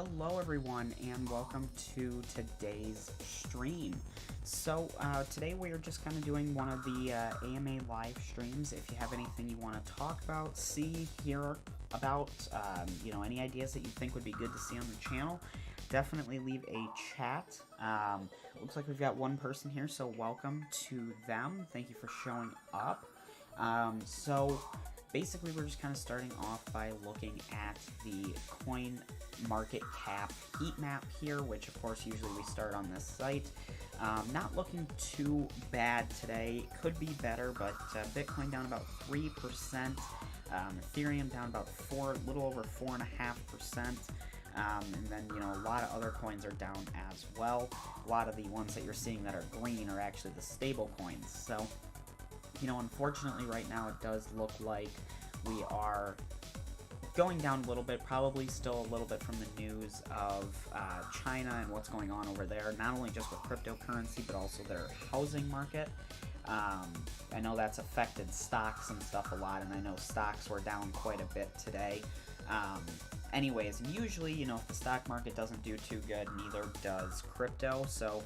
Hello everyone and welcome to today's stream. So today we are just kind of doing one of the AMA live streams. If you have anything you want to talk about, see, hear about, any ideas that you think would be good to see on the channel, definitely leave a chat. Looks like we've got one person here, so welcome to them. Thank you for showing up. So basically, we're just kind of starting off by looking at the coin market cap heat map here, which of course usually we start on this site. Not looking too bad today. Could be better, but Bitcoin down about 3%, Ethereum down about a little over 4.5%. And then, a lot of other coins are down as well. A lot of the ones that you're seeing that are green are actually the stable coins. So, unfortunately right now it does look like we are going down a little bit, probably still a little bit from the news of China and what's going on over there, not only just with cryptocurrency, but also their housing market. I know that's affected stocks and stuff a lot, and I know stocks were down quite a bit today. Anyways, and usually, if the stock market doesn't do too good, neither does crypto. So,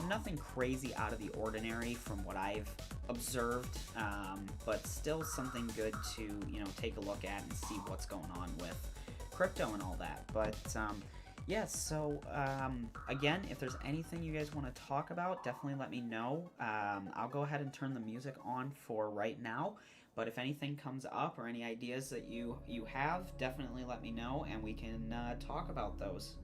nothing crazy out of the ordinary from what I've observed, but still something good to, take a look at and see what's going on with crypto and all that. But, yeah, so, again, if there's anything you guys want to talk about, definitely let me know. I'll go ahead and turn the music on for right now. But if anything comes up or any ideas that you have, definitely let me know and we can talk about those.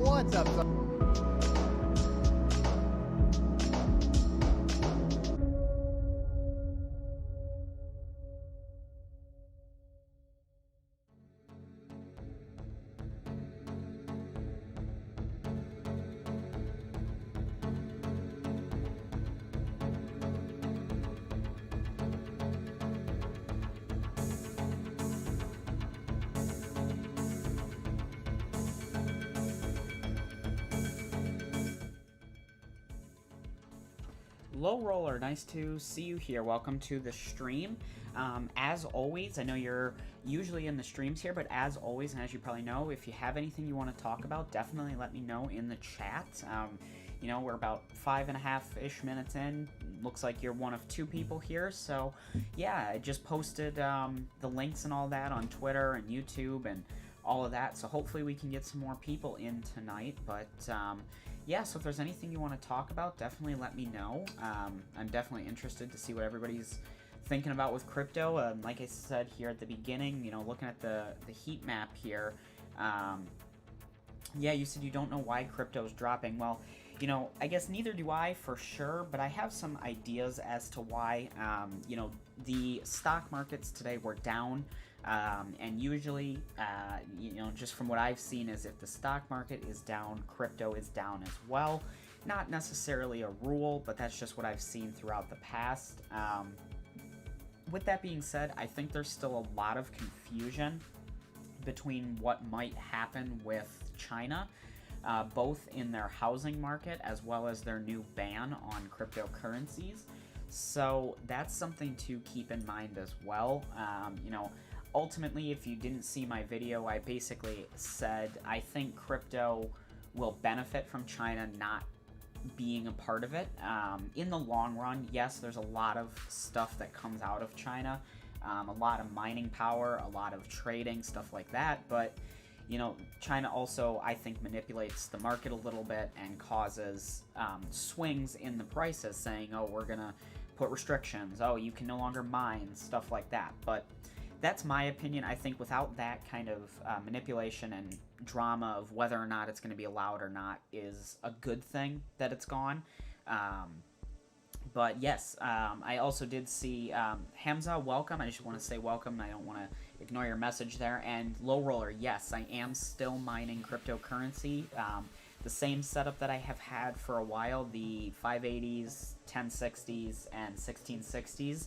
What's up, son? Low Roller, nice to see you here. Welcome to the stream. As always, I know you're usually in the streams here, but as always, and as you probably know, if you have anything you want to talk about, definitely let me know in the chat. You know, we're about 5.5-ish minutes in. Looks like you're one of 2 people here. So, yeah, I just posted the links and all that on Twitter and YouTube and all of that. So hopefully we can get some more people in tonight. But, yeah, so if there's anything you want to talk about, definitely let me know. I'm definitely interested to see what everybody's thinking about with crypto. Like I said here at the beginning, you know, looking at the heat map here, yeah, you said you don't know why crypto's dropping. Well, you know, I guess neither do I for sure, but I have some ideas as to why. You know, the stock markets today were down, and usually, you know, just from what I've seen is if the stock market is down, crypto is down as well. Not necessarily a rule, but that's just what I've seen throughout the past. With that being said, I think there's still a lot of confusion between what might happen with China, both in their housing market as well as their new ban on cryptocurrencies. So that's something to keep in mind as well. You know, ultimately, if you didn't see my video, I basically said I think crypto will benefit from China not being a part of it. In the long run, yes, there's a lot of stuff that comes out of China, a lot of mining power, a lot of trading, stuff like that, but you know, China also, I think, manipulates the market a little bit and causes swings in the prices, saying, oh, we're gonna put restrictions, oh, you can no longer mine, stuff like that. But that's my opinion. I think without that kind of manipulation and drama of whether or not it's going to be allowed or not is a good thing that it's gone. But yes, I also did see Hamza, welcome. I just want to say welcome. I don't want to ignore your message there. And Low Roller, yes, I am still mining cryptocurrency. The same setup that I have had for a while, the 580s, 1060s, and 1660s.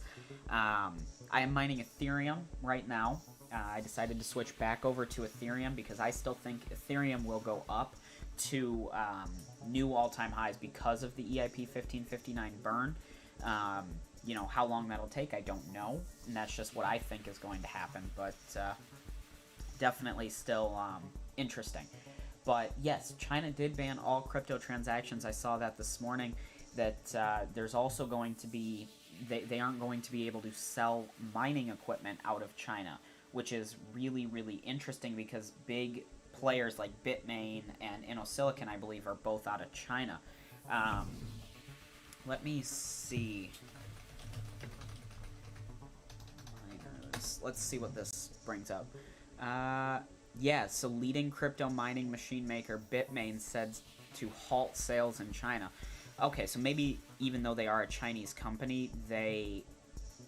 I am mining Ethereum right now. I decided to switch back over to Ethereum because I still think Ethereum will go up to new all-time highs because of the EIP 1559 burn. You know, how long that'll take, I don't know, and that's just what I think is going to happen, but definitely still interesting. But yes, China did ban all crypto transactions. I saw that this morning, that there's also going to be, they aren't going to be able to sell mining equipment out of China, which is really, really interesting because big players like Bitmain and InnoSilicon, I believe, are both out of China. Let me see. Let's see what this brings up. Yeah, so leading crypto mining machine maker Bitmain said to halt sales in China. Okay, so maybe even though they are a Chinese company, they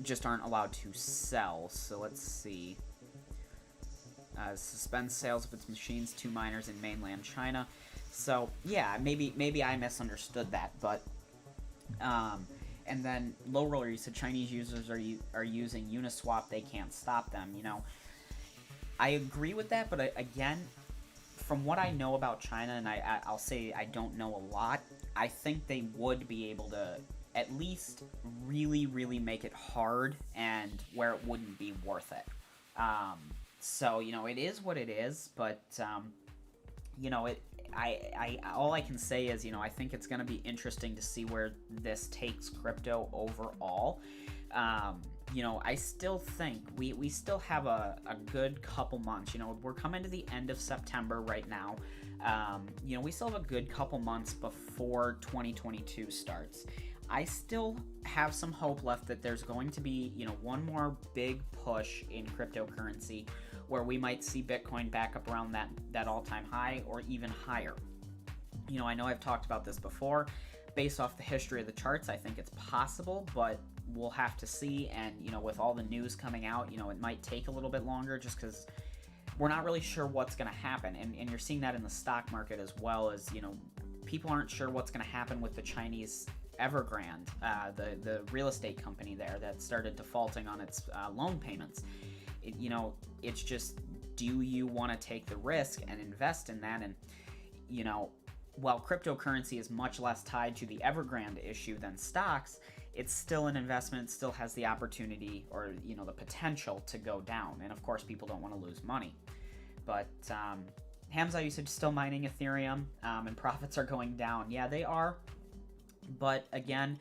just aren't allowed to sell. So let's see. Suspends sales of its machines to miners in mainland China. So yeah, maybe I misunderstood that, but and then Low Roller, you said Chinese users are using Uniswap, they can't stop them. You know, I agree with that, but again, from what I know about China, and I'll say I don't know a lot, I think they would be able to at least really, really make it hard and where it wouldn't be worth it. So, you know, it is what it is, but, you know, all I can say is, you know, I think it's going to be interesting to see where this takes crypto overall. You know, I still think we still have a good couple months. You know, we're coming to the end of September right now. You know, we still have a good couple months before 2022 starts. I still have some hope left that there's going to be, you know, one more big push in cryptocurrency where we might see Bitcoin back up around that all-time high or even higher. You know, I know I've talked about this before. Based off the history of the charts, I think it's possible, but we'll have to see. And, you know, with all the news coming out, you know, it might take a little bit longer just because we're not really sure what's going to happen. And you're seeing that in the stock market as well, as, you know, people aren't sure what's going to happen with the Chinese Evergrande, the real estate company there that started defaulting on its loan payments. You know, it's just, do you want to take the risk and invest in that? And, you know, while cryptocurrency is much less tied to the Evergrande issue than stocks, it's still an investment, still has the opportunity or, you know, the potential to go down. And of course, people don't want to lose money. But Hamza, you said still mining Ethereum, and profits are going down. Yeah, they are. But again,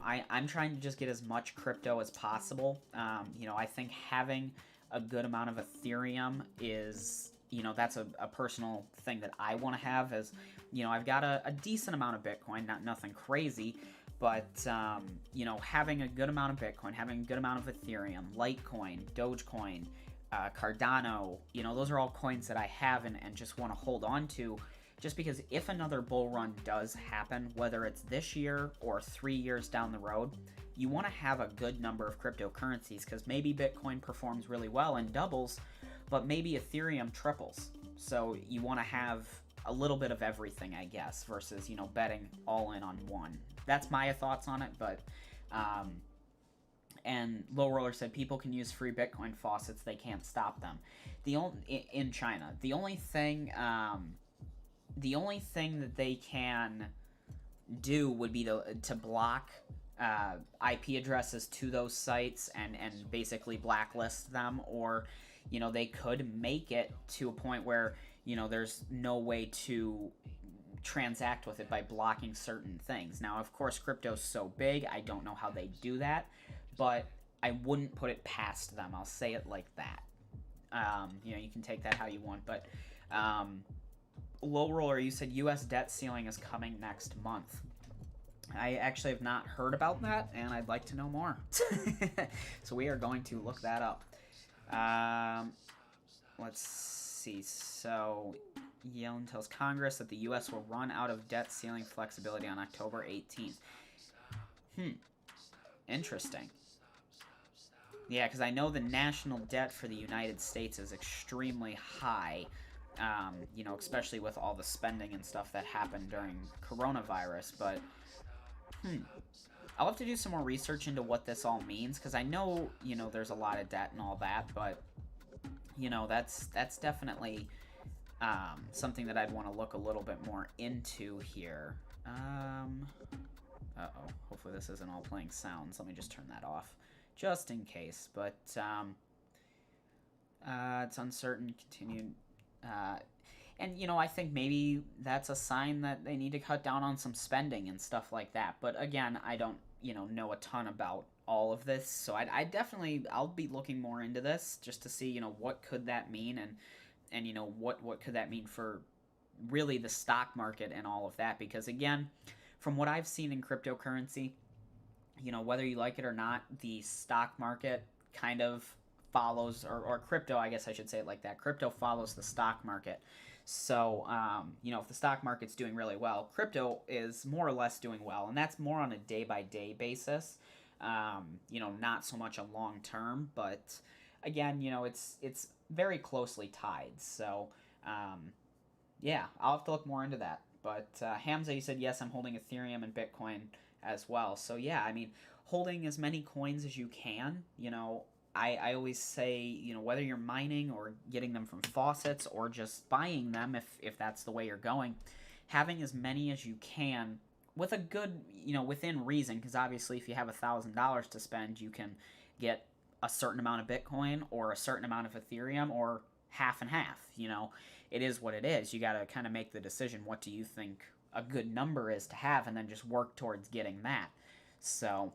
I'm trying to just get as much crypto as possible. I think having a good amount of Ethereum is, that's a personal thing that I want to have. As I've got a decent amount of Bitcoin, nothing crazy, but having a good amount of Bitcoin, having a good amount of Ethereum, Litecoin, Dogecoin, Cardano, those are all coins that I have and just want to hold on to, just because if another bull run does happen, whether it's this year or 3 years down the road, you want to have a good number of cryptocurrencies, because maybe Bitcoin performs really well and doubles, but maybe Ethereum triples. So you want to have a little bit of everything, I guess, versus, betting all in on one. That's my thoughts on it, but and Low Roller said people can use free Bitcoin faucets, they can't stop them. In China, the only thing that they can do would be to block IP addresses to those sites and basically blacklist them, or they could make it to a point where there's no way to transact with it by blocking certain things. Now, of course, crypto's so big, I don't know how they do that, but I wouldn't put it past them. I'll say it like that. You can take that how you want, but Low Roller, you said U.S. debt ceiling is coming next month. I actually have not heard about that, and I'd like to know more. So we are going to look that up. Let's see. So Yellen tells Congress that the U.S. will run out of debt ceiling flexibility on October 18th. Interesting. Yeah, because I know the national debt for the United States is extremely high, especially with all the spending and stuff that happened during coronavirus, but I'll have to do some more research into what this all means, because I know, there's a lot of debt and all that, but, that's definitely something that I'd want to look a little bit more into here. Uh-oh, hopefully this isn't all playing sounds. Let me just turn that off, just in case, but, it's uncertain, continued, and, I think maybe that's a sign that they need to cut down on some spending and stuff like that. But again, I don't, know a ton about all of this. So I'll be looking more into this just to see, what could that mean, and what could that mean for really the stock market and all of that. Because again, from what I've seen in cryptocurrency, whether you like it or not, the stock market kind of follows, or crypto, I guess I should say it like that. Crypto follows the stock market. So, if the stock market's doing really well, crypto is more or less doing well, and that's more on a day-by-day basis. Not so much a long term, but again, it's very closely tied. So, yeah, I'll have to look more into that. But Hamza, you said yes, I'm holding Ethereum and Bitcoin as well. So yeah, I mean, holding as many coins as you can. I always say, whether you're mining or getting them from faucets or just buying them, if that's the way you're going, having as many as you can with a good, within reason, because obviously if you have $1,000 to spend, you can get a certain amount of Bitcoin or a certain amount of Ethereum, or half and half. It is what it is. You got to kind of make the decision, what do you think a good number is to have, and then just work towards getting that. So,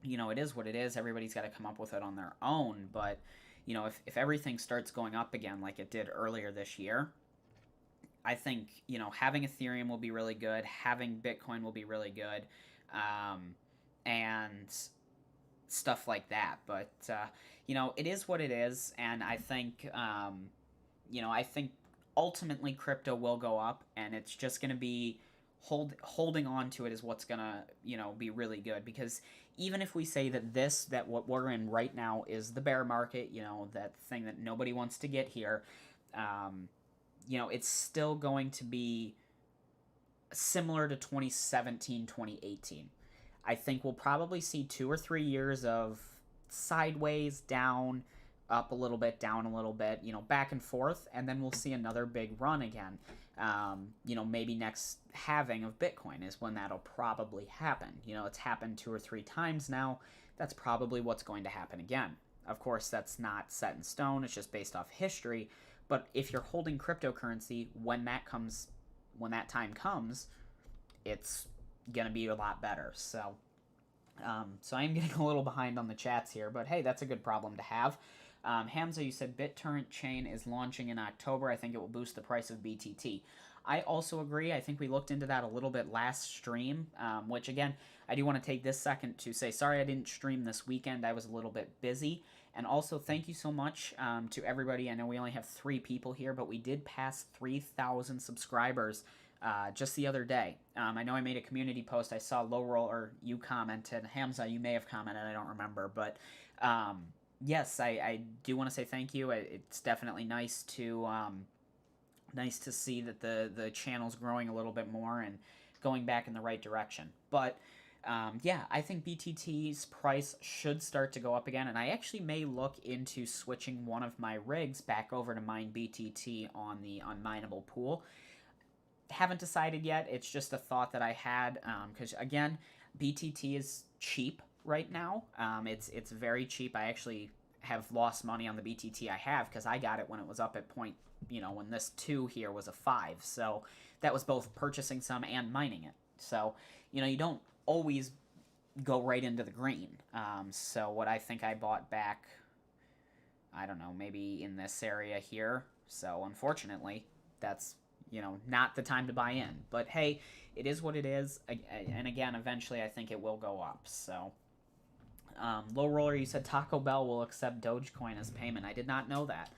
it is what it is. Everybody's got to come up with it on their own. But, if everything starts going up again like it did earlier this year, I think, having Ethereum will be really good. Having Bitcoin will be really good. And stuff like that. But, it is what it is. And I think, I think ultimately crypto will go up, and it's just going to be holding on to it is what's gonna be really good. Because even if we say that what we're in right now is the bear market, that thing that nobody wants to get here, it's still going to be similar to 2017, 2018. I think we'll probably see 2 or 3 years of sideways, down, up a little bit, down a little bit, back and forth, and then we'll see another big run again. Maybe next halving of Bitcoin is when that'll probably happen. It's happened 2 or 3 times now. That's probably what's going to happen again. Of course, that's not set in stone. It's just based off history. But if you're holding cryptocurrency, when that time comes, it's gonna be a lot better. So I am getting a little behind on the chats here, but hey, that's a good problem to have. Hamza, you said BitTorrent chain is launching in October. I think it will boost the price of BTT. I also agree. I think we looked into that a little bit last stream, which again, I do want to take this second to say sorry I didn't stream this weekend. I was a little bit busy. And also, thank you so much to everybody. I know we only have 3 people here, but we did pass 3,000 subscribers just the other day. I know I made a community post. I saw Low Roller, you commented. Hamza, you may have commented. I don't remember. But yes, I do want to say thank you. It's definitely nice to see that the channel's growing a little bit more and going back in the right direction. But yeah, I think BTT's price should start to go up again, and I actually may look into switching one of my rigs back over to mine BTT on the unmineable pool. Haven't decided yet. It's just a thought that I had, because again, BTT is cheap right now. It's very cheap. I actually have lost money on the BTT I have because I got it when it was up at point, when this 2 here was a 5. So that was both purchasing some and mining it. So, you don't always go right into the green. So what I think I bought back, I don't know, maybe in this area here. So unfortunately, that's, not the time to buy in. But hey, it is what it is. And again, eventually I think it will go up. So, Low Roller, you said Taco Bell will accept Dogecoin as payment. I did not know that.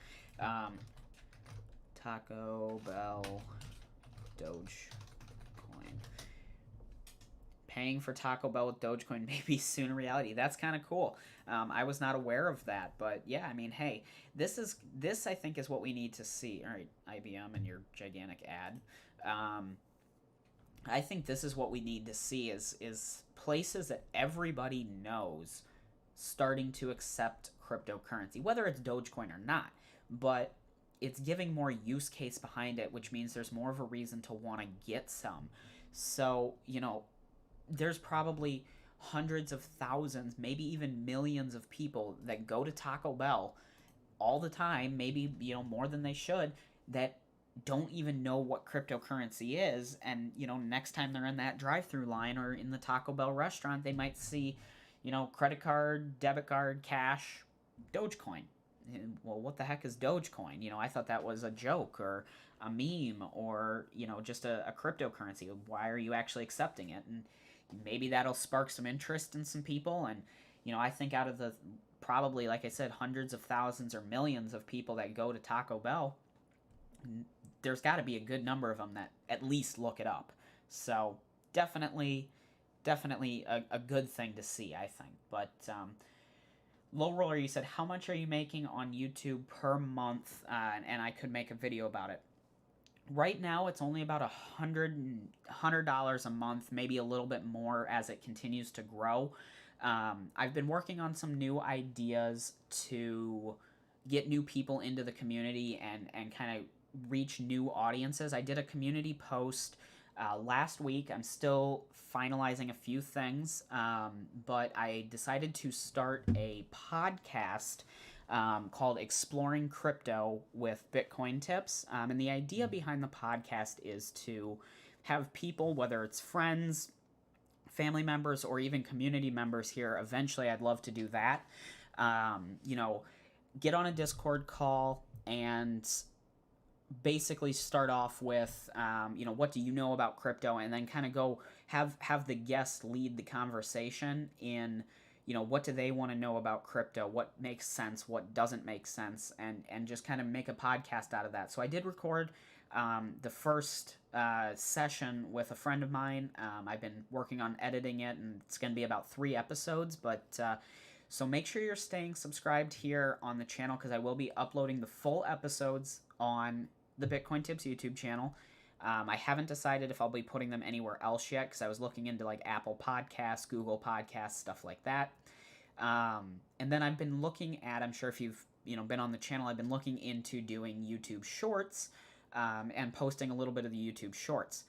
Taco Bell Dogecoin. Paying for Taco Bell with Dogecoin may be soon a reality. That's kind of cool. I was not aware of that, but yeah, I mean, hey, this I think is what we need to see. All right, IBM and your gigantic ad. I think this is what we need to see is places that everybody knows starting to accept cryptocurrency, whether it's Dogecoin or not, but it's giving more use case behind it, which means there's more of a reason to want to get some. So, there's probably hundreds of thousands, maybe even millions of people that go to Taco Bell all the time, maybe, more than they should, that don't even know what cryptocurrency is. And, next time they're in that drive-through line or in the Taco Bell restaurant, they might see, credit card, debit card, cash, Dogecoin. Well, what the heck is Dogecoin? I thought that was a joke or a meme or, just a cryptocurrency. Why are you actually accepting it? And maybe that'll spark some interest in some people. And, I think out of the probably, like I said, hundreds of thousands or millions of people that go to Taco Bell, there's got to be a good number of them that at least look it up. So definitely a good thing to see, I think. But Low Roller, you said, how much are you making on YouTube per month? And I could make a video about it. Right now, it's only about $100 a month, maybe a little bit more as it continues to grow. I've been working on some new ideas to get new people into the community and kind of reach new audiences. I did a community post last week. I'm still finalizing a few things, but I decided to start a podcast called Exploring Crypto with Bitcoin Tips. And the idea behind the podcast is to have people, whether it's friends, family members, or even community members here. Eventually, I'd love to do that. Get on a Discord call and basically start off with, what do you know about crypto, and then kind of go have the guest lead the conversation in, what do they want to know about crypto, what makes sense, what doesn't make sense, and just kind of make a podcast out of that. So I did record the first session with a friend of mine. I've been working on editing it, and it's going to be about 3 episodes, but so make sure you're staying subscribed here on the channel because I will be uploading the full episodes on the Bitcoin Tips YouTube channel. I haven't decided if I'll be putting them anywhere else yet because I was looking into like Apple Podcasts, Google Podcasts, stuff like that. And then I've been looking at, I'm sure if you've been on the channel, I've been looking into doing YouTube Shorts and posting a little bit of the YouTube Shorts.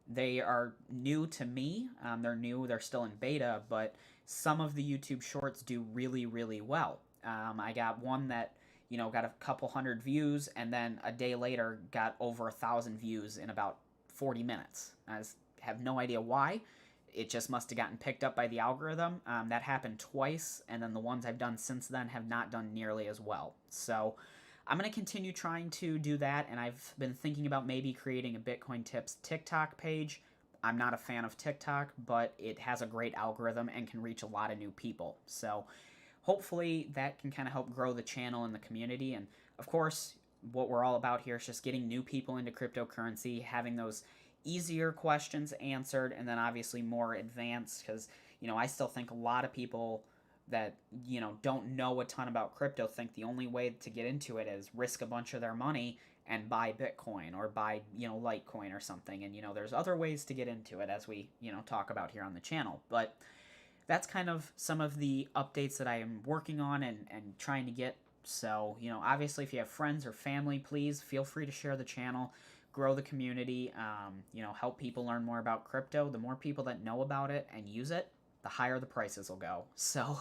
They are new to me. They're new. They're still in beta, but some of the YouTube Shorts do really, really well. I got one that got a couple hundred views, and then a day later got over 1,000 views in about 40 minutes. I have no idea why. It just must have gotten picked up by the algorithm. That happened twice, and then the ones I've done since then have not done nearly as well. So I'm going to continue trying to do that, and I've been thinking about maybe creating a Bitcoin Tips TikTok page. I'm not a fan of TikTok, but it has a great algorithm and can reach a lot of new people. So hopefully that can kind of help grow the channel and the community. And of course, what we're all about here is just getting new people into cryptocurrency, having those easier questions answered, and then obviously more advanced, because I still think a lot of people that don't know a ton about crypto think the only way to get into it is risk a bunch of their money and buy Bitcoin or buy Litecoin or something. And there's other ways to get into it, as we talk about here on the channel. But that's kind of some of the updates that I am working on and trying to get. So obviously, if you have friends or family, please feel free to share the channel, grow the community, help people learn more about crypto. The more people that know about it and use it, the higher the prices will go. So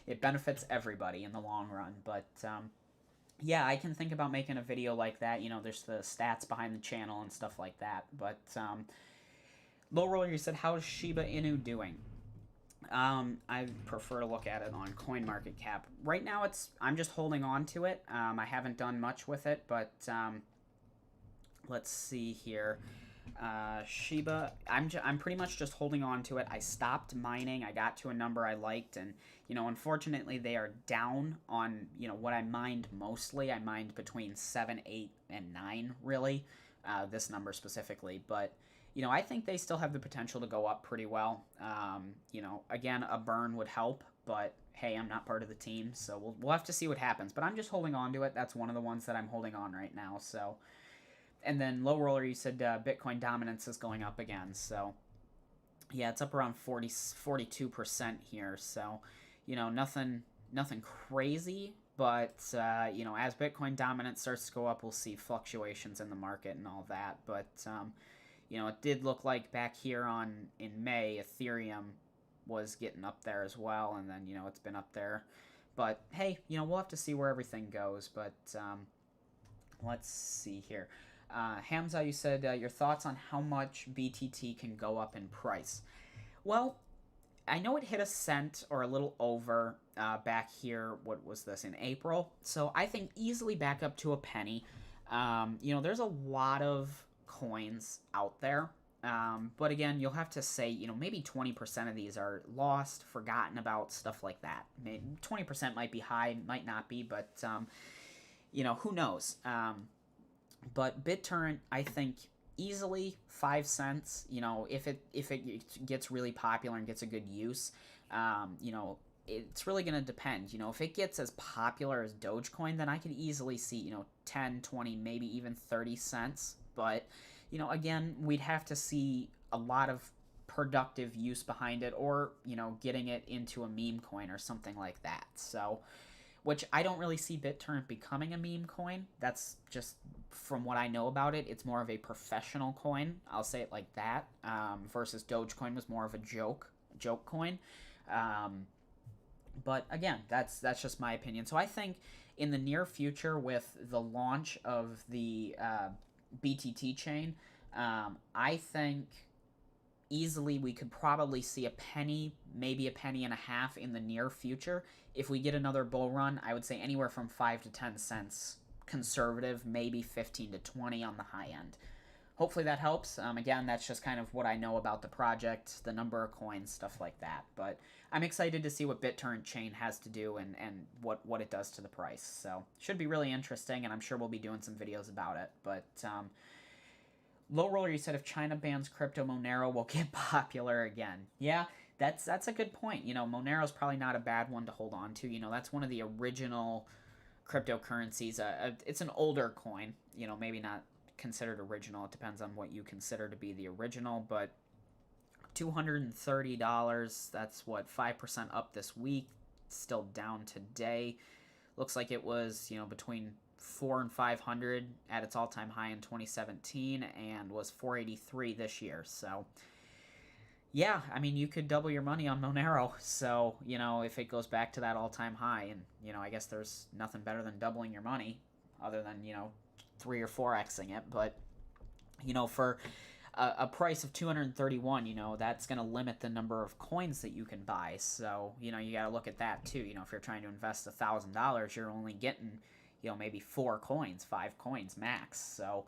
it benefits everybody in the long run. But yeah, I can think about making a video like that. There's the stats behind the channel and stuff like that. But Low Roller, you said, how is Shiba Inu doing? I prefer to look at it on CoinMarketCap. Right now, I'm just holding on to it. I haven't done much with it, but let's see here. Shiba, I'm pretty much just holding on to it. I stopped mining. I got to a number I liked, and unfortunately, they are down on what I mined mostly. I mined between 7, 8, and 9, really. This number specifically, but I think they still have the potential to go up pretty well. Again, a burn would help, but hey, I'm not part of the team, so we'll have to see what happens. But I'm just holding on to it. That's one of the ones that I'm holding on right now. So, and then Low Roller, you said Bitcoin dominance is going up again. So, yeah, it's up around 42% here. So, nothing crazy. But as Bitcoin dominance starts to go up, we'll see fluctuations in the market and all that. But it did look like back here in May, Ethereum was getting up there as well, and then it's been up there. But hey, we'll have to see where everything goes. But let's see here. Hamza, you said your thoughts on how much BTT can go up in price. Well, I know it hit a cent or a little over back here. What was this, in April? So I think easily back up to a penny. There's a lot of coins out there. But again, you'll have to say, maybe 20% of these are lost, forgotten about, stuff like that. Maybe 20% might be high, might not be, but, who knows? But BitTorrent, I think, easily 5 cents. If it gets really popular and gets a good use, it's really going to depend. If it gets as popular as Dogecoin, then I could easily see, 10, 20, maybe even 30 cents. But, again, we'd have to see a lot of productive use behind it, or, getting it into a meme coin or something like that. So, which I don't really see BitTorrent becoming a meme coin. That's just from what I know about it. It's more of a professional coin. I'll say it like that. Versus Dogecoin was more of a joke coin. But again, that's just my opinion. So I think in the near future, with the launch of the BTT chain, I think easily we could probably see a penny, maybe a penny and a half in the near future. If we get another bull run, I would say anywhere from 5 to 10 cents conservative, maybe 15 to 20 on the high end. Hopefully that helps. Again, that's just kind of what I know about the project, the number of coins, stuff like that. But I'm excited to see what BitTorrent chain has to do and what it does to the price. So should be really interesting, and I'm sure we'll be doing some videos about it. But Low Roller, you said if China bans crypto, Monero will get popular again. Yeah, that's a good point. Monero's probably not a bad one to hold on to. That's one of the original cryptocurrencies. It's an older coin. Maybe not considered original. It depends on what you consider to be the original. But $230. That's what, 5% up this week. Still down today. Looks like it was between 400 and 500 at its all-time high in 2017, and was 483 this year. So Yeah, I mean, you could double your money on Monero. So, if it goes back to that all time high, and, I guess there's nothing better than doubling your money other than, 3 or 4xing it. But, for a price of 231, that's going to limit the number of coins that you can buy. So, you got to look at that too. If you're trying to invest $1,000, you're only getting, maybe 4 coins, 5 coins max. So,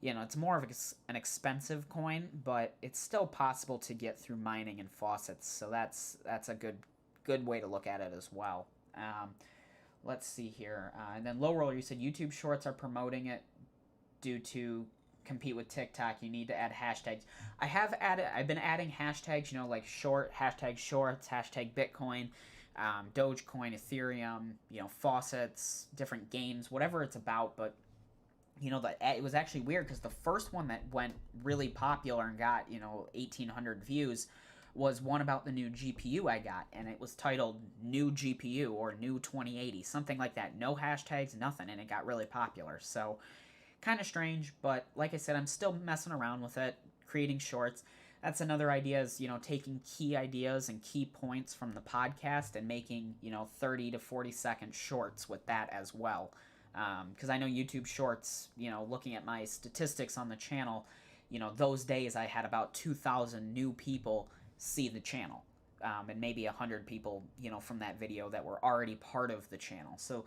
it's more of an expensive coin, but it's still possible to get through mining and faucets. So that's a good way to look at it as well. Let's see here, and then Low Roller, you said YouTube Shorts are promoting it due to compete with TikTok. You need to add hashtags. I've been adding hashtags. Like hashtag shorts, hashtag Bitcoin, Dogecoin, Ethereum. Faucets, different games, whatever it's about, but that it was actually weird because the first one that went really popular and got 1,800 views was one about the new GPU I got, and it was titled "New GPU" or "New 2080," something like that. No hashtags, nothing, and it got really popular. So kind of strange, but like I said, I'm still messing around with it, creating shorts. That's another idea is taking key ideas and key points from the podcast and making 30 to 40-second shorts with that as well, because I know YouTube Shorts, looking at my statistics on the channel, those days I had about 2,000 new people see the channel, and maybe 100 people, from that video that were already part of the channel. So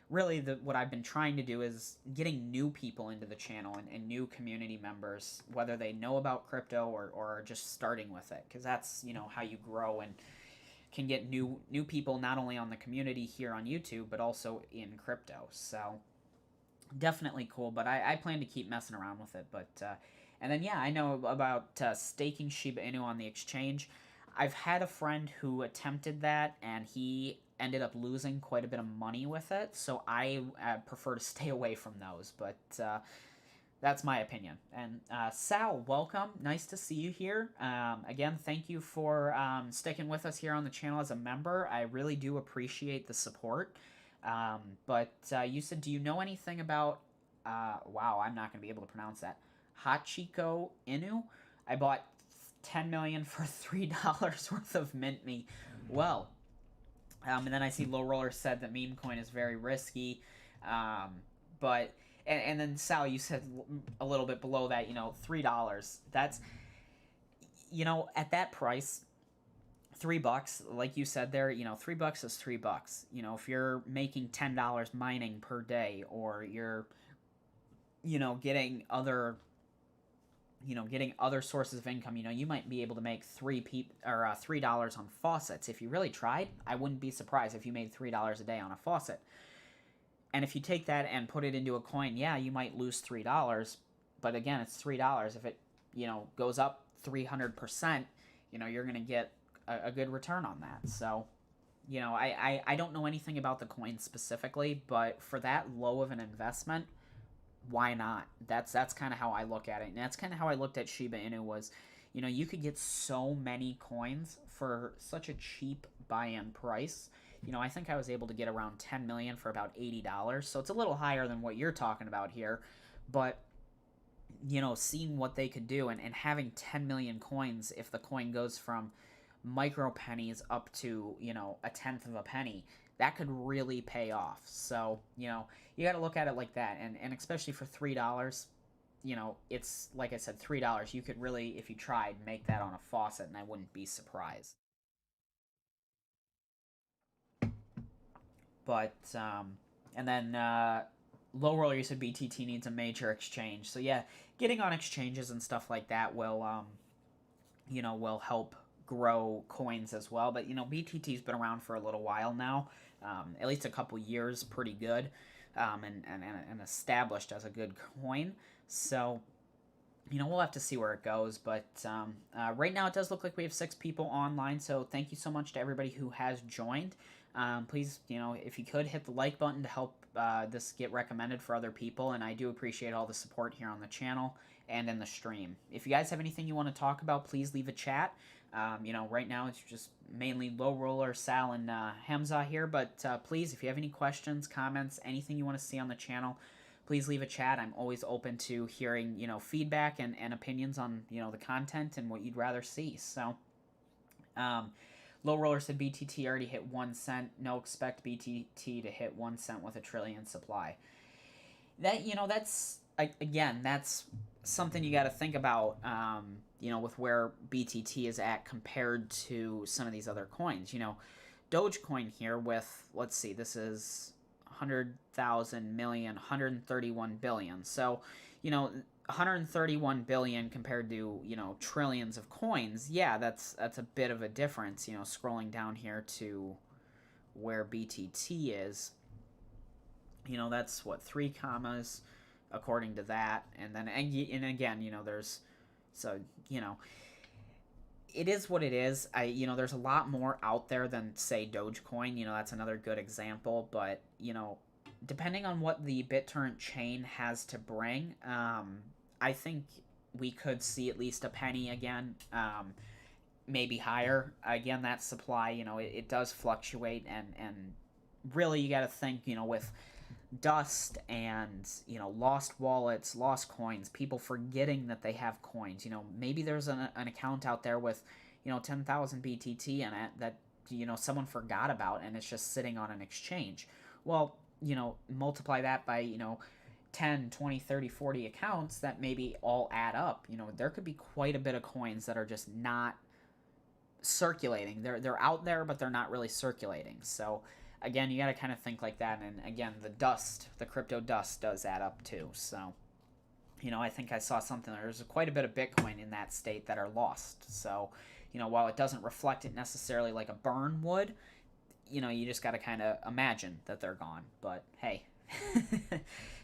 really what I've been trying to do is getting new people into the channel and new community members, whether they know about crypto or are just starting with it, because that's, how you grow and can get new people not only on the community here on YouTube but also in crypto. So definitely cool, but I plan to keep messing around with it. But and then yeah, I know about staking Shiba Inu on the exchange. I've had a friend who attempted that and he ended up losing quite a bit of money with it, so I prefer to stay away from those. But that's my opinion. And Sal, welcome. Nice to see you here. Again, thank you for sticking with us here on the channel as a member. I really do appreciate the support. But you said, do you know anything about, wow, I'm not going to be able to pronounce that, Hachiko Inu? I bought 10 million for $3 worth of mint me. Well, and then I see Low Roller said that meme coin is very risky. But and then Sal, you said a little bit below that, $3. That's, at that price, $3, like you said there, $3 is $3. If you're making $10 mining per day, or you're, getting other, getting other sources of income, you might be able to make $3 on faucets. If you really tried, I wouldn't be surprised if you made $3 a day on a faucet. And if you take that and put it into a coin, yeah, you might lose $3, but again, it's $3. If it, goes up 300%, you're gonna get a good return on that. So, I don't know anything about the coin specifically, but for that low of an investment, why not? That's kind of how I look at it, and that's kind of how I looked at Shiba Inu was, you could get so many coins for such a cheap buy-in price. I think I was able to get around 10 million for about $80, so it's a little higher than what you're talking about here, but seeing what they could do and having 10 million coins, if the coin goes from micro pennies up to, a tenth of a penny, that could really pay off. So, you got to look at it like that. And especially for $3, it's, like I said, $3. You could really, if you tried, make that on a faucet, and I wouldn't be surprised. But, and then, Low Roller, you said BTT needs a major exchange. So, yeah, getting on exchanges and stuff like that will, will help grow coins as well. But BTT's been around for a little while now, at least a couple years, pretty good, and established as a good coin. So we'll have to see where it goes. But right now it does look like we have 6 people online. So thank you so much to everybody who has joined. Please, if you could, hit the like button to help this get recommended for other people. And I do appreciate all the support here on the channel and in the stream. If you guys have anything you want to talk about, please leave a chat. Right now it's just mainly Low Roller, Sal, and Hamza here. But please, if you have any questions, comments, anything you want to see on the channel, please leave a chat. I'm always open to hearing, feedback and opinions on, the content and what you'd rather see. So, Low Roller said BTT already hit 1 cent. No, expect BTT to hit 1 cent with a trillion supply. That's again, that's something you got to think about. With where BTT is at compared to some of these other coins. Dogecoin here with, let's see, this is 100,000 million, 131 billion. So, 131 billion compared to, trillions of coins. Yeah, that's a bit of a difference, scrolling down here to where BTT is. That's what, 3 commas according to that. And then, and again, there's, so, it is what it is. There's a lot more out there than, say, Dogecoin. That's another good example. But, depending on what the BitTorrent chain has to bring, I think we could see at least a penny again, maybe higher. Again, that supply, it does fluctuate. And really, you got to think, with dust and lost wallets, lost coins, people forgetting that they have coins. Maybe there's an account out there with 10,000 BTT in it that someone forgot about, and it's just sitting on an exchange. Well, multiply that by 10, 20, 30, 40 accounts that maybe all add up. There could be quite a bit of coins that are just not circulating. They're out there, but they're not really circulating. So again, you got to kind of think like that. And again, the crypto dust does add up too. So, I think I saw something. There's quite a bit of Bitcoin in that state that are lost. So, while it doesn't reflect it necessarily like a burn would, you just got to kind of imagine that they're gone. But hey,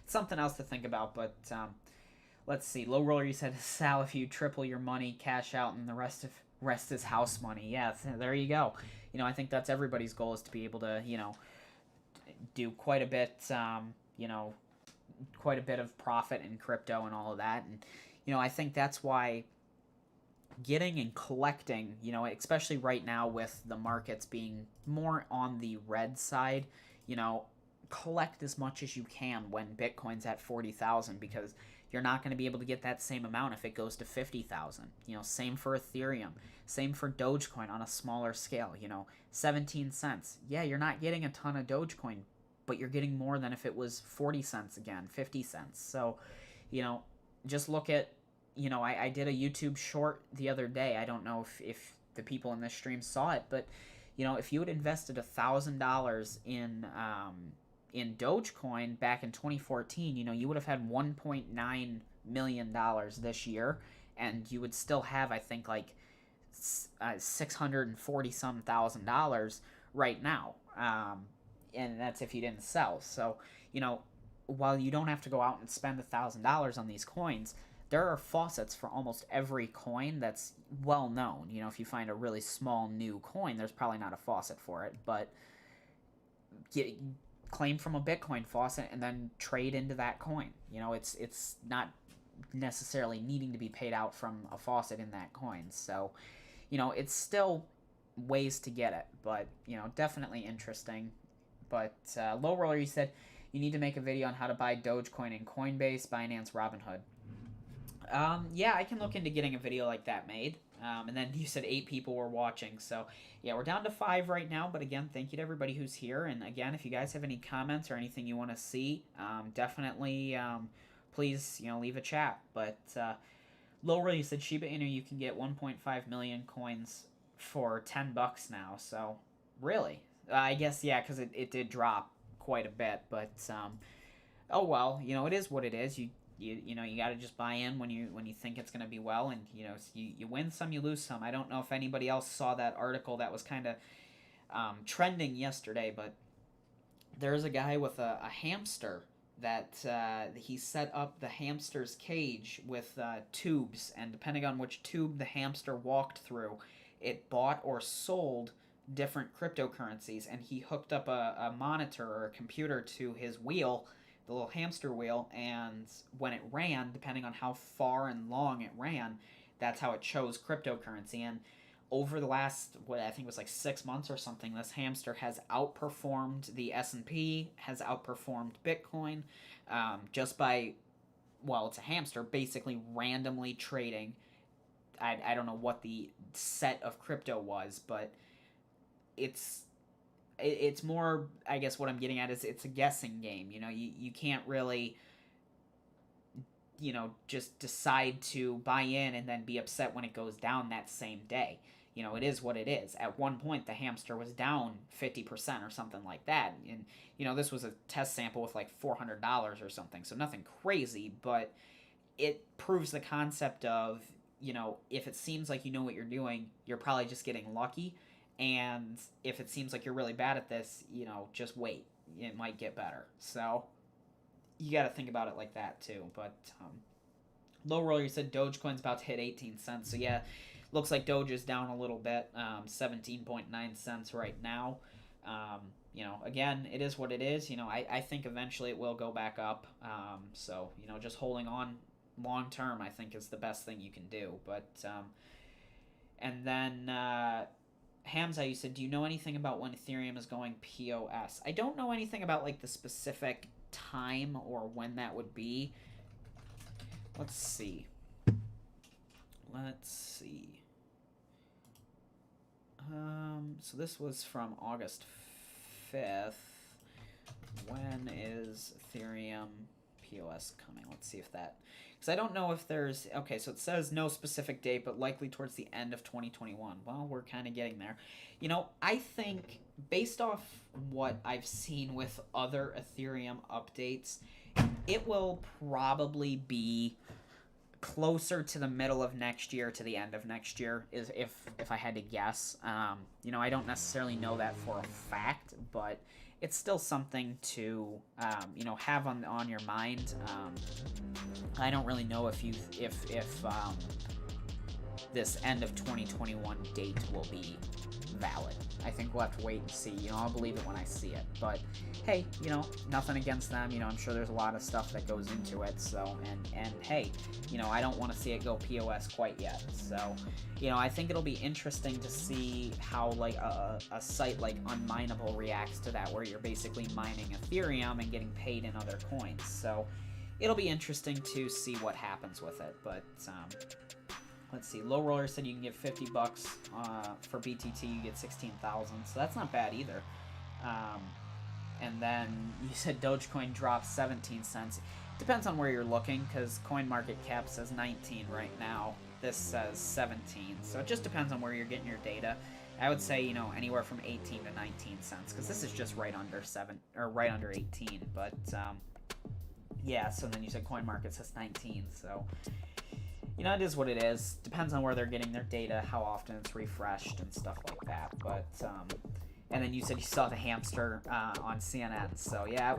something else to think about. But let's see. Low Roller, you said, Sal, if you triple your money, cash out, and the rest is house money. Yeah, there you go. I think that's everybody's goal, is to be able to, do quite a bit, quite a bit of profit in crypto and all of that. And, I think that's why getting and collecting, especially right now with the markets being more on the red side, collect as much as you can when Bitcoin's at 40,000, because you're not going to be able to get that same amount if it goes to 50,000. Same for Ethereum. Same for Dogecoin on a smaller scale. 17 cents. Yeah, you're not getting a ton of Dogecoin, but you're getting more than if it was 40 cents again, 50 cents. So, just look at, I did a YouTube short the other day. I don't know if the people in this stream saw it, but, if you had invested $1,000 in Dogecoin back in 2014, you would have had $1.9 million this year, and you would still have, I think, like $640 some thousand right now, and that's if you didn't sell. So, while you don't have to go out and spend $1,000 on these coins, there are faucets for almost every coin that's well known. If you find a really small new coin, there's probably not a faucet for it, but claim from a Bitcoin faucet and then trade into that coin. It's not necessarily needing to be paid out from a faucet in that coin. So, it's still ways to get it, but, definitely interesting. But Low Roller, you said you need to make a video on how to buy Dogecoin in Coinbase, Binance, Robinhood. Yeah, I can look into getting a video like that made. And then you said 8 people were watching. So, yeah, we're down to 5 right now. But again, thank you to everybody who's here. And again, if you guys have any comments or anything you want to see, definitely please, leave a chat. But Low Roller, you said Shiba Inu, you can get 1.5 million coins for $10 now. So, really? I guess, yeah, because it did drop quite a bit. But, oh well, it is what it is. You got to just buy in when you think it's going to be well, and you win some, you lose some. I don't know if anybody else saw that article that was kind of trending yesterday, but there's a guy with a hamster that he set up the hamster's cage with tubes, and depending on which tube the hamster walked through, it bought or sold different cryptocurrencies, and he hooked up a monitor or a computer to his wheel, the little hamster wheel, and when it ran, depending on how far and long it ran, that's how it chose cryptocurrency. And over the last, what I think was like 6 months or something, this hamster has outperformed the S&P, has outperformed Bitcoin, just by, well, it's a hamster, basically randomly trading I don't know what the set of crypto was, but it's more, I guess what I'm getting at is it's a guessing game. You can't really, just decide to buy in and then be upset when it goes down that same day. It is what it is. At one point, the hamster was down 50% or something like that. And, this was a test sample with like $400 or something. So nothing crazy, but it proves the concept of, if it seems like you know what you're doing, you're probably just getting lucky. And if it seems like you're really bad at this, just wait. It might get better. So you got to think about it like that too. But Low Roller, you said Dogecoin's about to hit 18 cents. So yeah, looks like Doge is down a little bit, 17.9 cents right now. Again, it is what it is. I think eventually it will go back up. So, just holding on long term, I think, is the best thing you can do. But, and then, Hamza, you said, do you know anything about when Ethereum is going POS? I don't know anything about, like, the specific time or when that would be. Let's see. So this was from August 5th. When is Ethereum POS coming? Let's see if that... Because I don't know if there's... Okay, so it says no specific date, but likely towards the end of 2021. Well, we're kind of getting there. I think, based off what I've seen with other Ethereum updates, it will probably be closer to the middle of next year to the end of next year, is if I had to guess. I don't necessarily know that for a fact, but it's still something to have on your mind. I don't really know if this end of 2021 date will be valid. I think we'll have to wait and see. I'll believe it when I see it. But hey, nothing against them. I'm sure there's a lot of stuff that goes into it. So, and hey, I don't want to see it go POS quite yet. So, I think it'll be interesting to see how like a site like Unmineable reacts to that, where you're basically mining Ethereum and getting paid in other coins. So, it'll be interesting to see what happens with it. But let's see. Low Roller said you can get $50 for BTT. You get 16,000, so that's not bad either. And then you said Dogecoin dropped 17 cents. Depends on where you're looking, because CoinMarketCap says 19 right now. This says 17, so it just depends on where you're getting your data. I would say anywhere from 18 to 19 cents, because this is just right under 18. But yeah. So then you said CoinMarket says 19, so. It is what it is. Depends on where they're getting their data, how often it's refreshed, and stuff like that. But, and then you said you saw the hamster on CNN. So, yeah,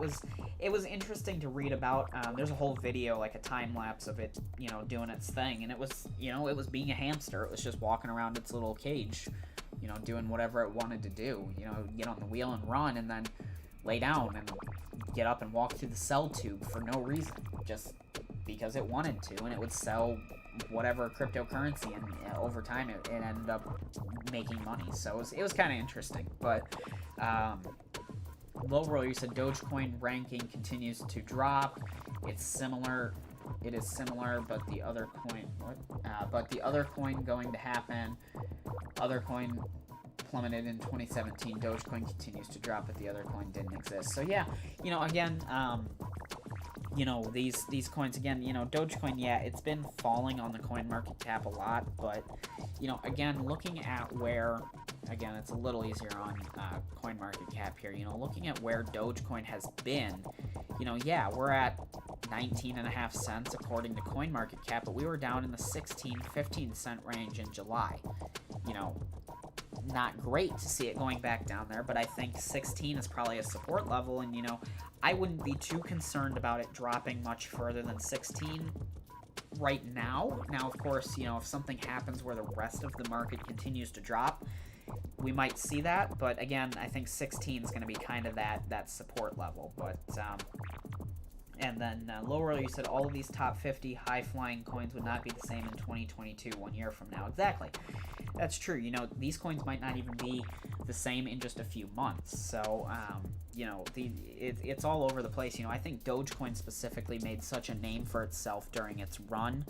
it was interesting to read about. There's a whole video, like a time-lapse of it, doing its thing. And it was, it was being a hamster. It was just walking around its little cage, doing whatever it wanted to do. Get on the wheel and run, and then lay down and get up and walk through the cell tube for no reason. Just because it wanted to, and it would sell whatever cryptocurrency, and over time it ended up making money. So it was kind of interesting. But Low Roll, you said Dogecoin ranking continues to drop. It is similar, but the other coin, but the other coin going to happen. Other coin plummeted in 2017. Dogecoin continues to drop, but the other coin didn't exist. So yeah, again, these coins, again, Dogecoin, yeah, it's been falling on the CoinMarketCap a lot, but, again, looking at where, again, it's a little easier on CoinMarketCap here, looking at where Dogecoin has been, yeah, we're at 19.5 cents according to CoinMarketCap, but we were down in the 15 cent range in July. Not great to see it going back down there, but I think 16 is probably a support level, and, I wouldn't be too concerned about it dropping much further than 16 right now. Now, of course, if something happens where the rest of the market continues to drop, we might see that, but again, I think 16 is going to be kind of that support level. But And then Low Roller, you said all of these top 50 high-flying coins would not be the same in 2022, 1 year from now. Exactly. That's true. You know, these coins might not even be the same in just a few months. So, you know, it's all over the place. You know, I think Dogecoin specifically made such a name for itself during its run,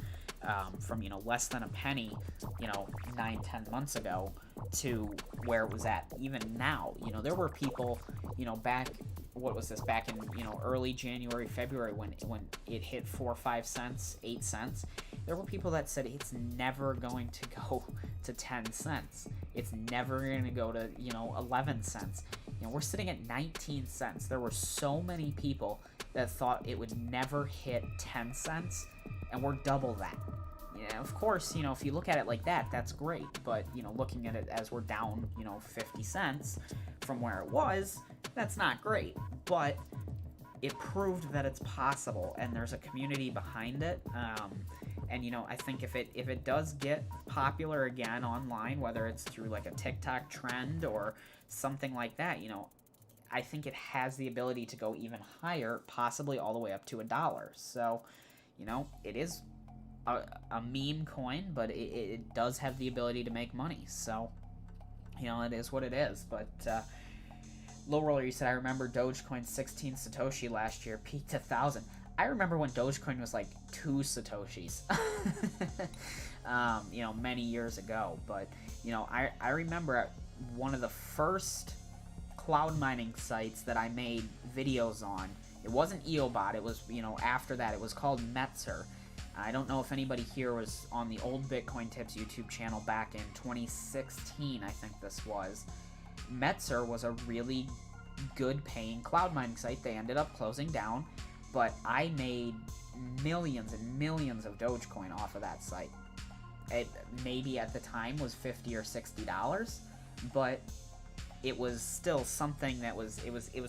from, you know, less than a penny, you know, 9-10 months ago to where it was at even now. You know, there were people, you know, back in, you know, early January, February, when it hit 4 or 5 cents, 8 cents. There were people that said it's never going to go to 10 cents. It's never going to go to, you know, 11 cents. You know, we're sitting at 19 cents. There were so many people that thought it would never hit 10 cents, and we're double that. Yeah, of course, you know, if you look at it like that, that's great. But, you know, looking at it as we're down, you know, 50 cents from where it was, that's not great. But it proved that it's possible, and there's a community behind it. And, you know, I think if it does get popular again online, whether it's through like a TikTok trend or something like that, you know, I think it has the ability to go even higher, possibly all the way up to $1. So, you know, it is a meme coin, but it does have the ability to make money. So, you know, it is what it is. But Low Roller, you said, I remember Dogecoin 16 Satoshi last year, peaked 1,000. I remember when Dogecoin was like 2 Satoshis, you know, many years ago. But, you know, I remember at one of the first cloud mining sites that I made videos on, it wasn't EOBot, it was, you know, after that, it was called Metzer. I don't know if anybody here was on the old Bitcoin Tips YouTube channel back in 2016, I think this was. Metzer was a really good paying cloud mining site. They ended up closing down, but I made millions and millions of Dogecoin off of that site. It maybe at the time was $50 or $60, but it was still something that was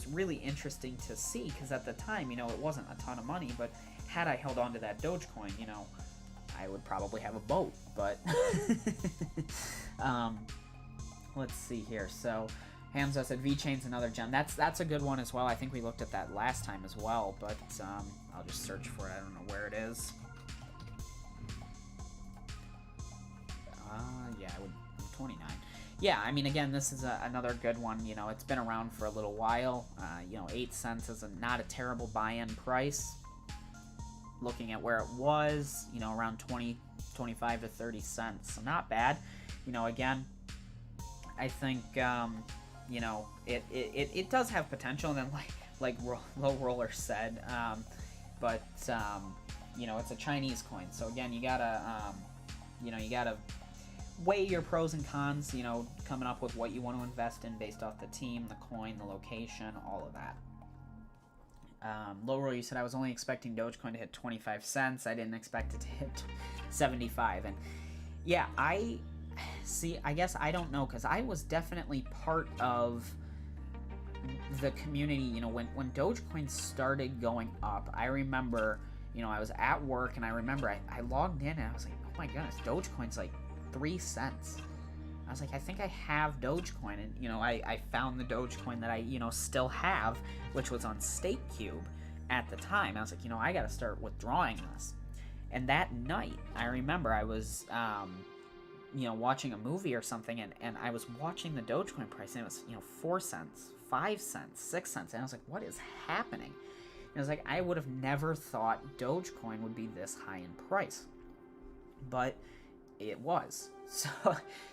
really interesting to see, because at the time, you know, it wasn't a ton of money, but had I held on to that Dogecoin, you know, I would probably have a boat. But let's see here. So Hamza said VeChain's another gem. That's a good one as well. I think we looked at that last time as well, but I'll just search for it. I don't know where it is. Yeah, I would 29. Yeah, I mean, again, this is another good one. You know, it's been around for a little while. You know, 8 cents is not a terrible buy-in price. Looking at where it was, you know, around 25 to 30 cents. So not bad. You know, again, I think, you know, it does have potential. And then, like Low Roller said, but, you know, it's a Chinese coin. So again, you gotta, you know, you gotta weigh your pros and cons, you know, coming up with what you want to invest in based off the team, the coin, the location, all of that. Low Roll, you said I was only expecting Dogecoin to hit 25 cents. I didn't expect it to hit 75. And yeah, I guess I don't know, because I was definitely part of the community. You know, when Dogecoin started going up, I remember, you know, I was at work, and I remember I logged in, and I was like, oh my goodness, Dogecoin's like 3 cents. I was like, I think I have Dogecoin, and, you know, I found the Dogecoin that I, you know, still have, which was on StakeCube at the time. I was like, you know, I gotta start withdrawing this. And that night, I remember I was, you know, watching a movie or something, and I was watching the Dogecoin price, and it was, you know, 4 cents, 5 cents, 6 cents, and I was like, what is happening? And I was like, I would have never thought Dogecoin would be this high in price. But it was.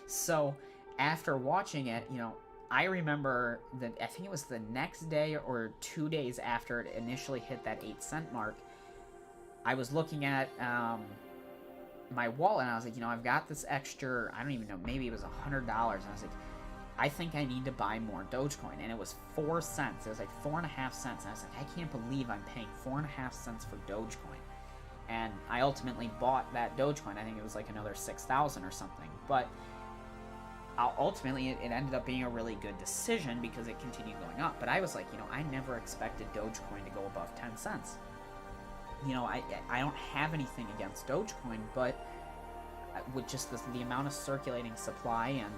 So after watching it, you know, I remember that I think it was the next day or 2 days after it initially hit that 8 cent mark, I was looking at my wallet, and I was like, you know, I've got this extra, I don't even know, maybe it was $100, and I was like, I think I need to buy more Dogecoin. And it was 4 cents. It was like 4.5 cents, and I was like, I can't believe I'm paying 4.5 cents for Dogecoin. And I ultimately bought that Dogecoin. I think it was like another 6,000 or something. But ultimately, it ended up being a really good decision because it continued going up. But I was like, you know, I never expected Dogecoin to go above 10 cents. You know, I don't have anything against Dogecoin, but with just the amount of circulating supply and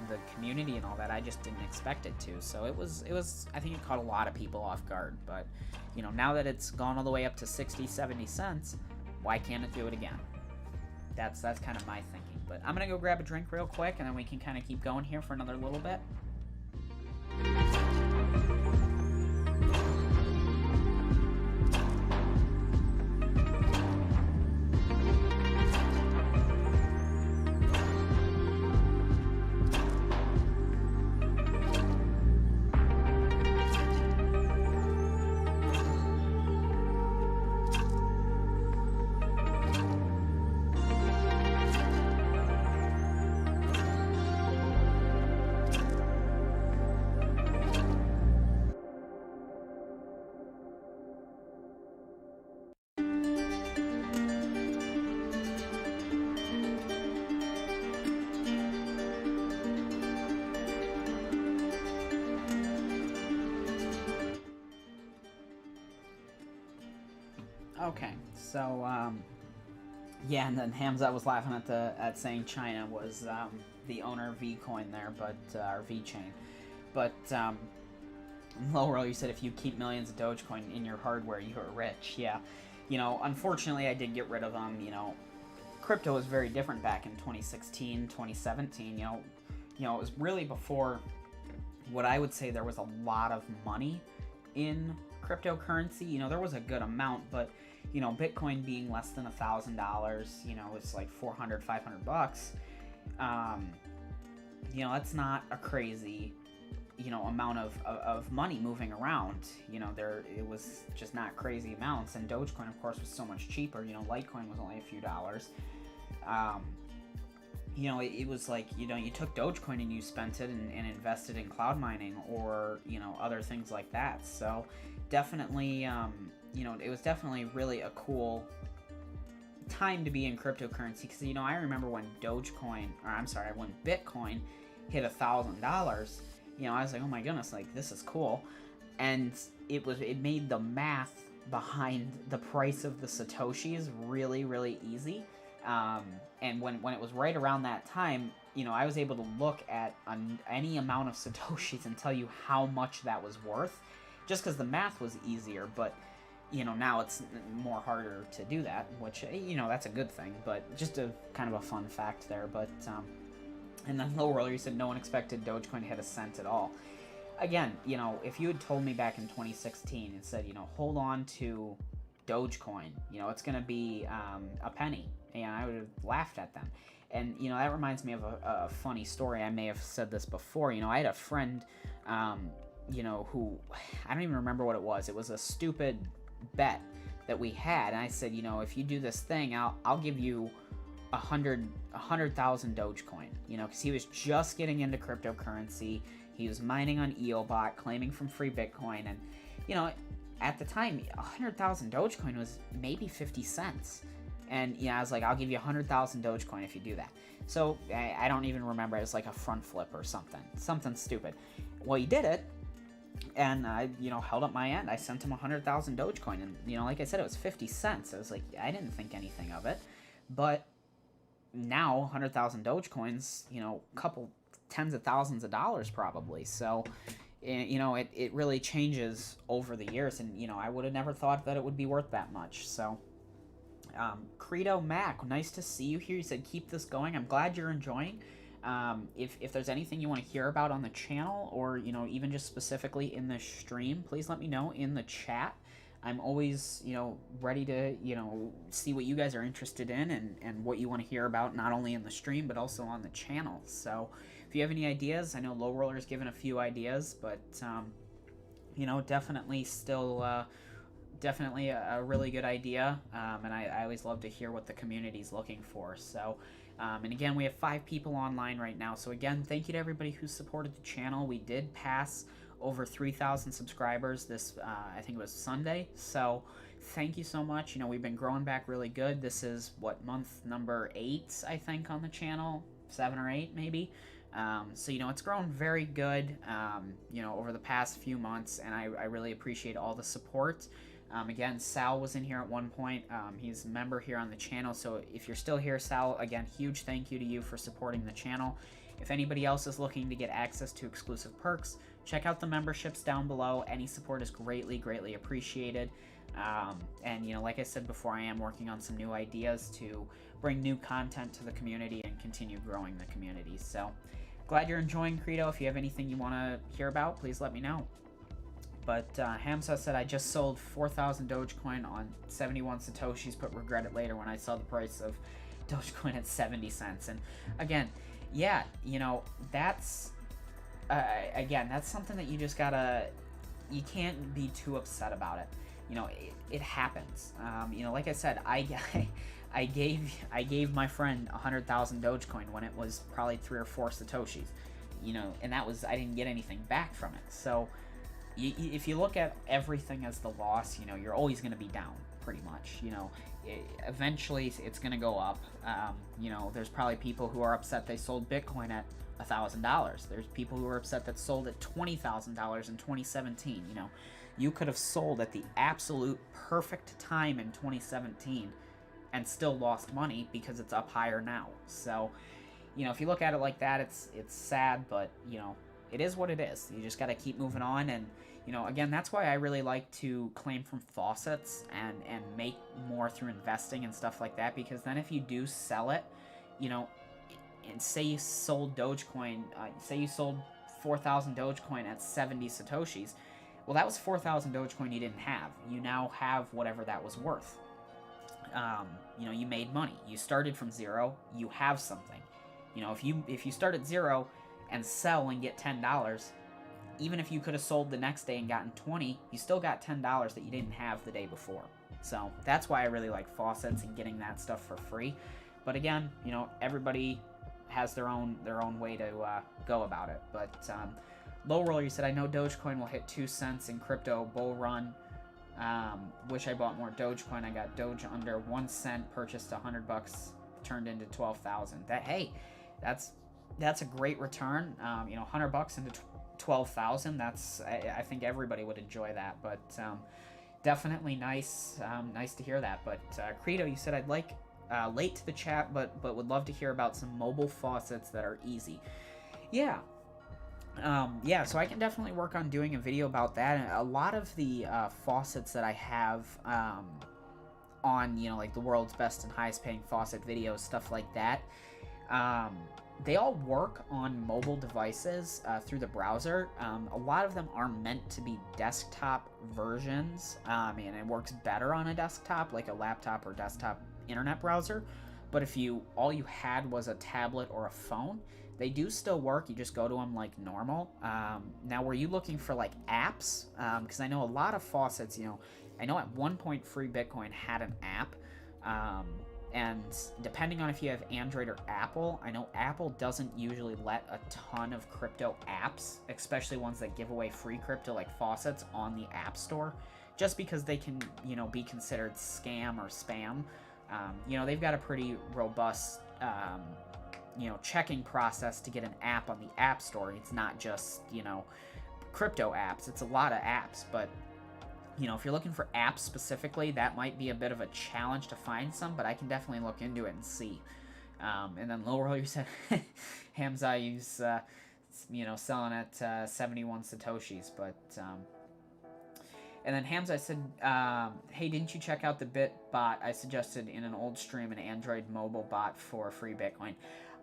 the community and all that, I just didn't expect it to. So it was I think it caught a lot of people off guard. But now that it's gone all the way up to 60, 70 cents, why can't it do it again? That's kind of my thinking. But I'm gonna go grab a drink real quick, and then we can kind of keep going here for another little bit. Okay, so yeah, and then Hamza was laughing at saying China was the owner of VCoin there, but or VChain, but Lowroll, you said if you keep millions of Dogecoin in your hardware, you are rich. Yeah, unfortunately, I did get rid of them. Crypto was very different back in 2016, 2017. It was really before what I would say there was a lot of money in cryptocurrency. There was a good amount, but Bitcoin being less than $1,000, it's like 400, 500 bucks. That's not a crazy, amount of money moving around. It was just not crazy amounts. And Dogecoin, of course, was so much cheaper. Litecoin was only a few dollars. It was like, you took Dogecoin and you spent it and invested in cloud mining or, other things like that. So definitely, it was definitely really a cool time to be in cryptocurrency because, I remember when when Bitcoin hit $1,000, I was like, oh my goodness, like this is cool. And it made the math behind the price of the Satoshis really, really easy. And when it was right around that time, I was able to look at any amount of Satoshis and tell you how much that was worth, just because the math was easier. But now it's more harder to do that, which that's a good thing. But just a kind of a fun fact there. But and then Lowroller, you said no one expected Dogecoin to hit a cent at all. Again, if you had told me back in 2016 and said, hold on to Dogecoin, it's gonna be a penny, and I would have laughed at them. And that reminds me of a funny story. I may have said this before. I had a friend, who I don't even remember what it was. It was a stupid bet that we had, and I said, if you do this thing, I'll give you 100,000 Dogecoin. Because he was just getting into cryptocurrency. He was mining on EOBot, claiming from free Bitcoin, and at the time, 100,000 Dogecoin was maybe 50 cents. And I was like, I'll give you 100,000 Dogecoin if you do that. So I don't even remember. It was like a front flip or something stupid. Well, he did it, and I held up my end. I sent him 100,000 Dogecoin, and like I said, it was 50 cents. I was like, I didn't think anything of it, but now 100,000 Dogecoins, a couple tens of thousands of dollars probably. So it really changes over the years, and I would have never thought that it would be worth that much. So Credo Mac, nice to see you here. You said keep this going. I'm glad you're enjoying. If there's anything you want to hear about on the channel, or even just specifically in the stream, please let me know in the chat. I'm always ready to see what you guys are interested in and what you want to hear about, not only in the stream but also on the channel. So if you have any ideas, I know Lowroller's given a few ideas, but definitely still definitely a really good idea, and I always love to hear what the community's looking for. So and again, we have 5 people online right now, so again, thank you to everybody who supported the channel. We did pass over 3,000 subscribers this I think it was Sunday, so thank you so much. We've been growing back really good. This is month number 8, I think, on the channel, 7 or 8 maybe. So, it's grown very good, over the past few months, and I really appreciate all the support. Again, Sal was in here at one point. He's a member here on the channel, so if you're still here, Sal, again, huge thank you to you for supporting the channel. If anybody else is looking to get access to exclusive perks, check out the memberships down below. Any support is greatly, greatly appreciated. And, like I said before, I am working on some new ideas to bring new content to the community and continue growing the community. So, glad you're enjoying, Credo. If you have anything you want to hear about, please let me know. But Hamza said, I just sold 4,000 Dogecoin on 71 Satoshis, but regret it later when I saw the price of Dogecoin at 70 cents. And again, yeah, that's, again, that's something that you just gotta, you can't be too upset about it. It happens. Like I said, I gave my friend 100,000 Dogecoin when it was probably 3 or 4 Satoshis, and that was, I didn't get anything back from it. So if you look at everything as the loss, you're always going to be down pretty much. Eventually it's going to go up. There's probably people who are upset they sold Bitcoin at $1,000. There's people who are upset that sold at $20,000 in 2017. You could have sold at the absolute perfect time in 2017 and still lost money because it's up higher now. So, if you look at it like that, it's sad, but, it is what it is. You just got to keep moving on. And, again, that's why I really like to claim from faucets and make more through investing and stuff like that, because then if you do sell it, and say you sold Dogecoin, say you sold 4,000 Dogecoin at 70 Satoshis, well, that was 4,000 Dogecoin you didn't have. You now have whatever that was worth. You made money. You started from zero. You have something. If you start at zero and sell and get $10, even if you could have sold the next day and gotten 20, you still got $10 that you didn't have the day before. So that's why I really like faucets and getting that stuff for free. But again, everybody has their own way to go about it. But Low Roller, you said, I know Dogecoin will hit 2 cents in crypto bull run. Wish I bought more Dogecoin. I got Doge under 1 cent, purchased $100, turned into 12,000. That's a great return. $100 into 12,000. I think everybody would enjoy that. But definitely nice to hear that. But Credo, you said, I'd like late to the chat, but would love to hear about some mobile faucets that are easy. Yeah. So I can definitely work on doing a video about that. And a lot of the faucets that I have on, like the world's best and highest paying faucet videos, stuff like that, they all work on mobile devices through the browser. A lot of them are meant to be desktop versions, and it works better on a desktop, like a laptop or desktop internet browser. But if all you had was a tablet or a phone, they do still work. You just go to them like normal. Now, were you looking for like apps? Because I know a lot of faucets, I know at one point Free Bitcoin had an app. And depending on if you have Android or Apple, I know Apple doesn't usually let a ton of crypto apps, especially ones that give away free crypto like faucets, on the App Store, just because they can, be considered scam or spam. They've got a pretty robust checking process to get an app on the App Store. It's not just, crypto apps. It's a lot of apps, but, if you're looking for apps specifically, that might be a bit of a challenge to find some, but I can definitely look into it and see. And then Low Roller, you said, Hamza, he's, selling at 71 Satoshis, but, and then Hamza said, hey, didn't you check out the Bit bot I suggested in an old stream, an Android mobile bot for free Bitcoin?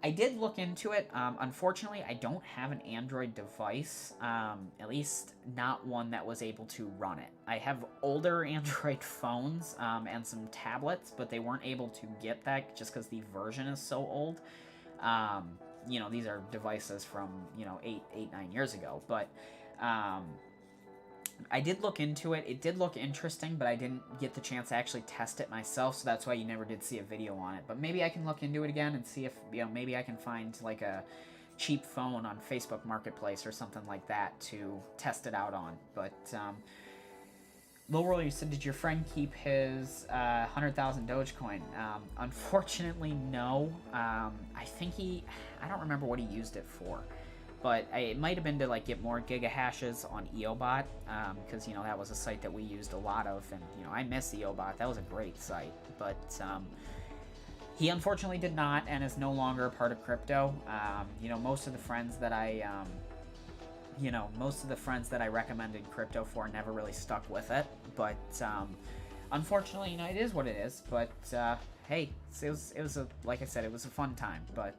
I did look into it. Unfortunately, I don't have an Android device, at least not one that was able to run it. I have older Android phones and some tablets, but they weren't able to get that just because the version is so old. These are devices from, 8, 9 years ago, but I did look into it. It did look interesting, but I didn't get the chance to actually test it myself, so that's why you never did see a video on it. But maybe I can look into it again and see if, maybe I can find, like, a cheap phone on Facebook Marketplace or something like that to test it out on. But, Low Roller, you said, did your friend keep his 100,000 Dogecoin? Unfortunately, no. I think I don't remember what he used it for, but it might have been to like get more gigahashes on EOBot, because that was a site that we used a lot of, and I miss EOBot. That was a great site, but he unfortunately did not, and is no longer a part of crypto. Most of the friends that I recommended crypto for never really stuck with it, but unfortunately, it is what it is. But hey, it was like I said, it was a fun time. But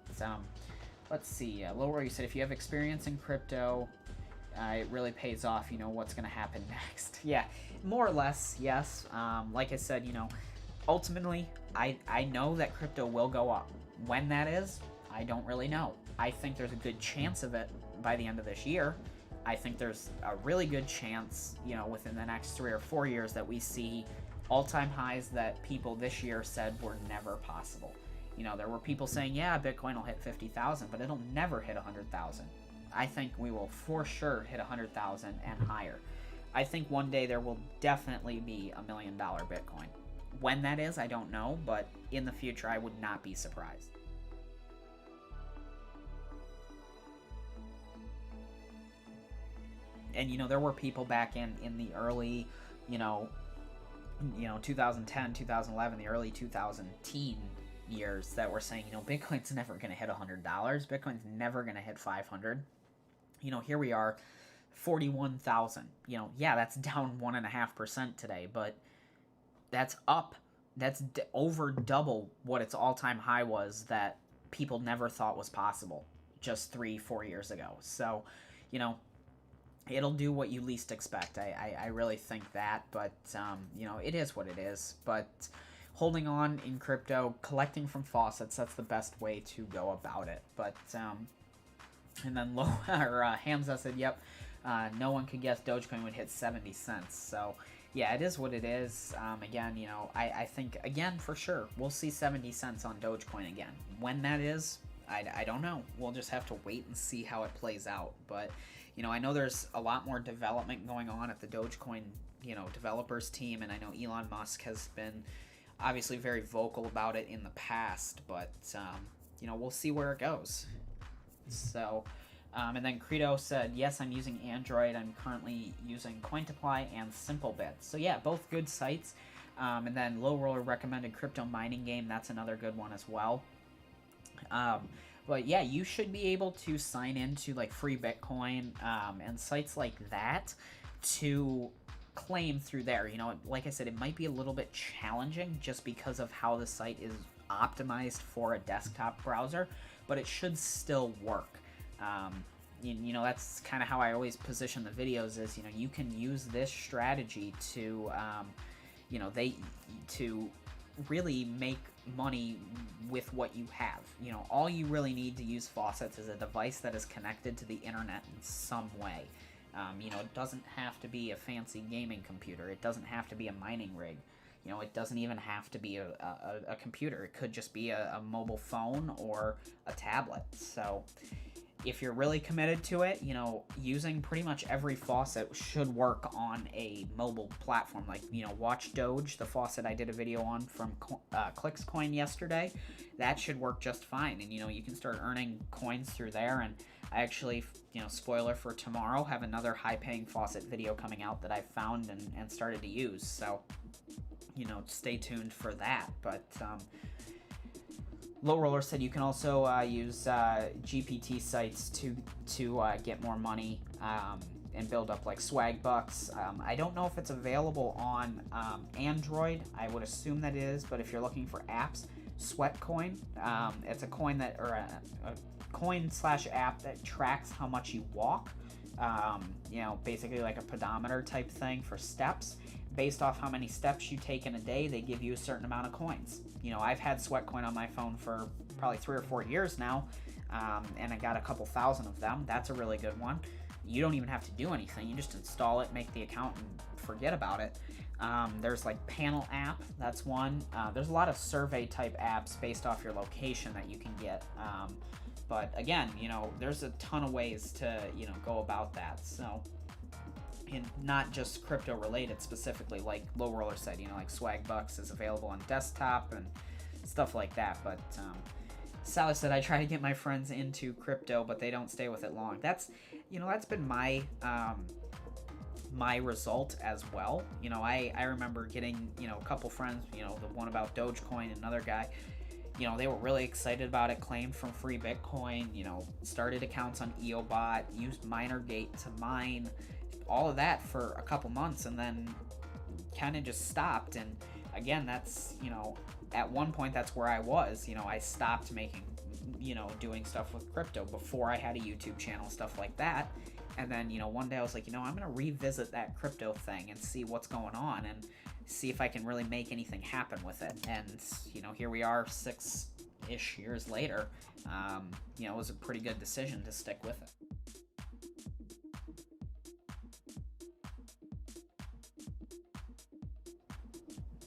let's see, Lower, you said if you have experience in crypto, it really pays off. What's going to happen next. Yeah, more or less, yes. Like I said, ultimately, I know that crypto will go up. When that is, I don't really know. I think there's a good chance of it by the end of this year. I think there's a really good chance, within the next 3 or 4 years that we see all-time highs that people this year said were never possible. There were people saying, yeah, Bitcoin will hit 50,000, but it'll never hit 100,000. I think we will for sure hit 100,000 and higher. I think one day there will definitely be $1 million Bitcoin. When that is, I don't know, but in the future, I would not be surprised. And there were people back in the early 2010, 2011, the early 2010 years that were saying Bitcoin's never going to hit $100, Bitcoin's never going to hit 500. Here we are, 41,000. Yeah, that's down 1.5% today, but that's up, that's over double what its all-time high was that people never thought was possible just 3-4 years ago. So it'll do what you least expect. I really think that, but it is what it is. But holding on in crypto, collecting from faucets, that's the best way to go about it. But and then Hamza said, yep, no one could guess Dogecoin would hit 70 cents. So yeah, it is what it is. Again, I think, again, for sure, we'll see 70 cents on Dogecoin again. When that is, I don't know. We'll just have to wait and see how it plays out. But I know there's a lot more development going on at the Dogecoin, developers team, and I know Elon Musk has been obviously very vocal about it in the past, but, we'll see where it goes. So, and then Credo said, yes, I'm using Android. I'm currently using Cointeply and Simplebit. So yeah, both good sites. And then Low Roller recommended Crypto Mining Game. That's another good one as well. But yeah, you should be able to sign into like Free Bitcoin and sites like that to claim through there. Like I said, it might be a little bit challenging just because of how the site is optimized for a desktop browser, but it should still work. That's kind of how I always position the videos is, you can use this strategy to, to really make money with what you have. All you really need to use faucets is a device that is connected to the internet in some way. It doesn't have to be a fancy gaming computer. It doesn't have to be a mining rig. It doesn't even have to be a computer. It could just be a mobile phone or a tablet. So if you're really committed to it, using pretty much every faucet should work on a mobile platform. Like, watch Doge, the faucet I did a video on from ClicksCoin yesterday. That should work just fine. And, you can start earning coins through there. And I actually, spoiler for tomorrow, have another high-paying faucet video coming out that I found and started to use. So, stay tuned for that. But, Low Roller said you can also use GPT sites to get more money and build up like swag bucks. I don't know if it's available on Android. I would assume that it is, but if you're looking for apps, Sweatcoin, it's a coin that, or a coin/app that tracks how much you walk. Basically like a pedometer type thing for steps. Based off how many steps you take in a day, they give you a certain amount of coins. I've had Sweatcoin on my phone for probably 3 or 4 years now, and I got a couple thousand of them. That's a really good one. You don't even have to do anything. You just install it, make the account, and forget about it. There's like Panel app, that's one. There's a lot of survey type apps based off your location that you can get. But again, there's a ton of ways to, go about that. So not just crypto related specifically, like Low Roller said, like Swag Bucks is available on desktop and stuff like that. But Sally said, I try to get my friends into crypto, but they don't stay with it long. That's been my my result as well. I remember getting, a couple friends, the one about Dogecoin, another guy, they were really excited about it, claimed from free Bitcoin, started accounts on EOBot, used MinerGate to mine, all of that for a couple months, and then kind of just stopped. And again, that's, at one point that's where I was, I stopped making, doing stuff with crypto before I had a YouTube channel, stuff like that. And then, one day I was like, I'm going to revisit that crypto thing and see what's going on and see if I can really make anything happen with it. And, here we are 6-ish years later. It was a pretty good decision to stick with it.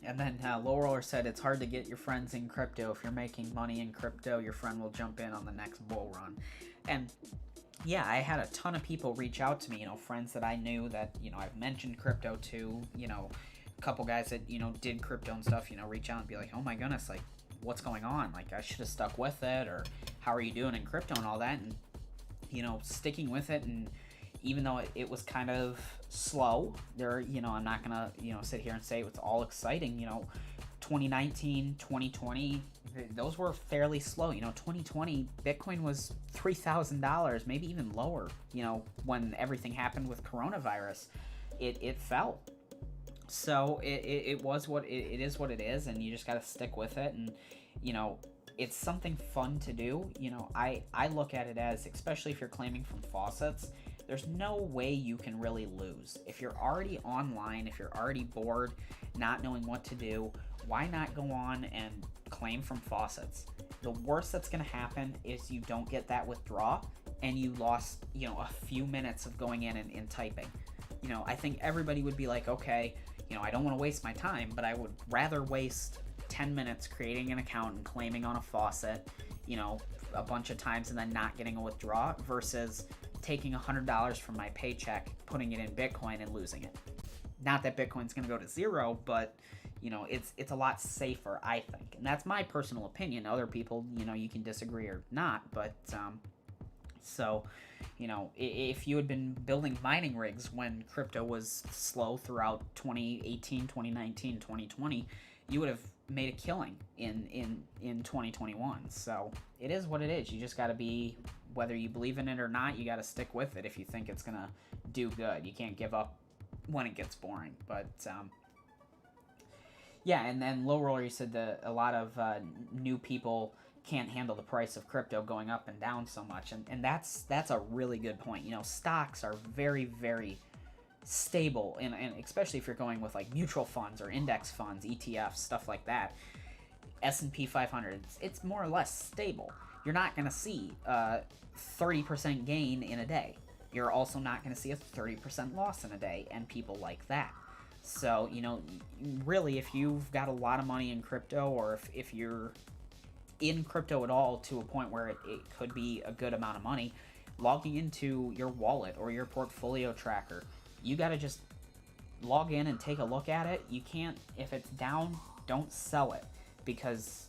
And then Low Roller said, it's hard to get your friends in crypto. If you're making money in crypto, your friend will jump in on the next bull run. And yeah, I had a ton of people reach out to me, friends that I knew that, I've mentioned crypto to, a couple guys that, did crypto and stuff, reach out and be like, oh my goodness, like, what's going on? Like, I should have stuck with it, or how are you doing in crypto and all that? And, sticking with it, and even though it was kind of slow, I'm not gonna, sit here and say it was all exciting, 2019, 2020, those were fairly slow. 2020, Bitcoin was $3,000, maybe even lower, when everything happened with coronavirus. It fell. So it was what it is what it is, and you just got to stick with it. And, it's something fun to do. I look at it as, especially if you're claiming from faucets, there's no way you can really lose. If you're already online, if you're already bored, not knowing what to do, why not go on and claim from faucets? The worst that's going to happen is you don't get that withdraw, and you lost, a few minutes of going in and typing. I think everybody would be like, okay, I don't want to waste my time, but I would rather waste 10 minutes creating an account and claiming on a faucet, a bunch of times and then not getting a withdraw, versus taking $100 from my paycheck, putting it in Bitcoin and losing it. Not that Bitcoin's going to go to zero, but it's a lot safer, I think. And that's my personal opinion. Other people, you can disagree or not, but so, if you had been building mining rigs when crypto was slow throughout 2018, 2019, 2020, you would have made a killing in 2021. So it is what it is. You just got to be, whether you believe in it or not, you got to stick with it if you think it's going to do good. You can't give up when it gets boring. But yeah, and then Low Roller, you said that a lot of new people can't handle the price of crypto going up and down so much, and that's a really good point. Stocks are very, very stable, and especially if you're going with like mutual funds or index funds, ETFs, stuff like that. S&P 500, it's more or less stable. You're not going to see a 30% gain in a day. You're also not going to see a 30% loss in a day, and people like that. So, really, if you've got a lot of money in crypto, or if you're in crypto at all to a point where it could be a good amount of money, logging into your wallet or your portfolio tracker, you got to just log in and take a look at it. You can't, if it's down, don't sell it, because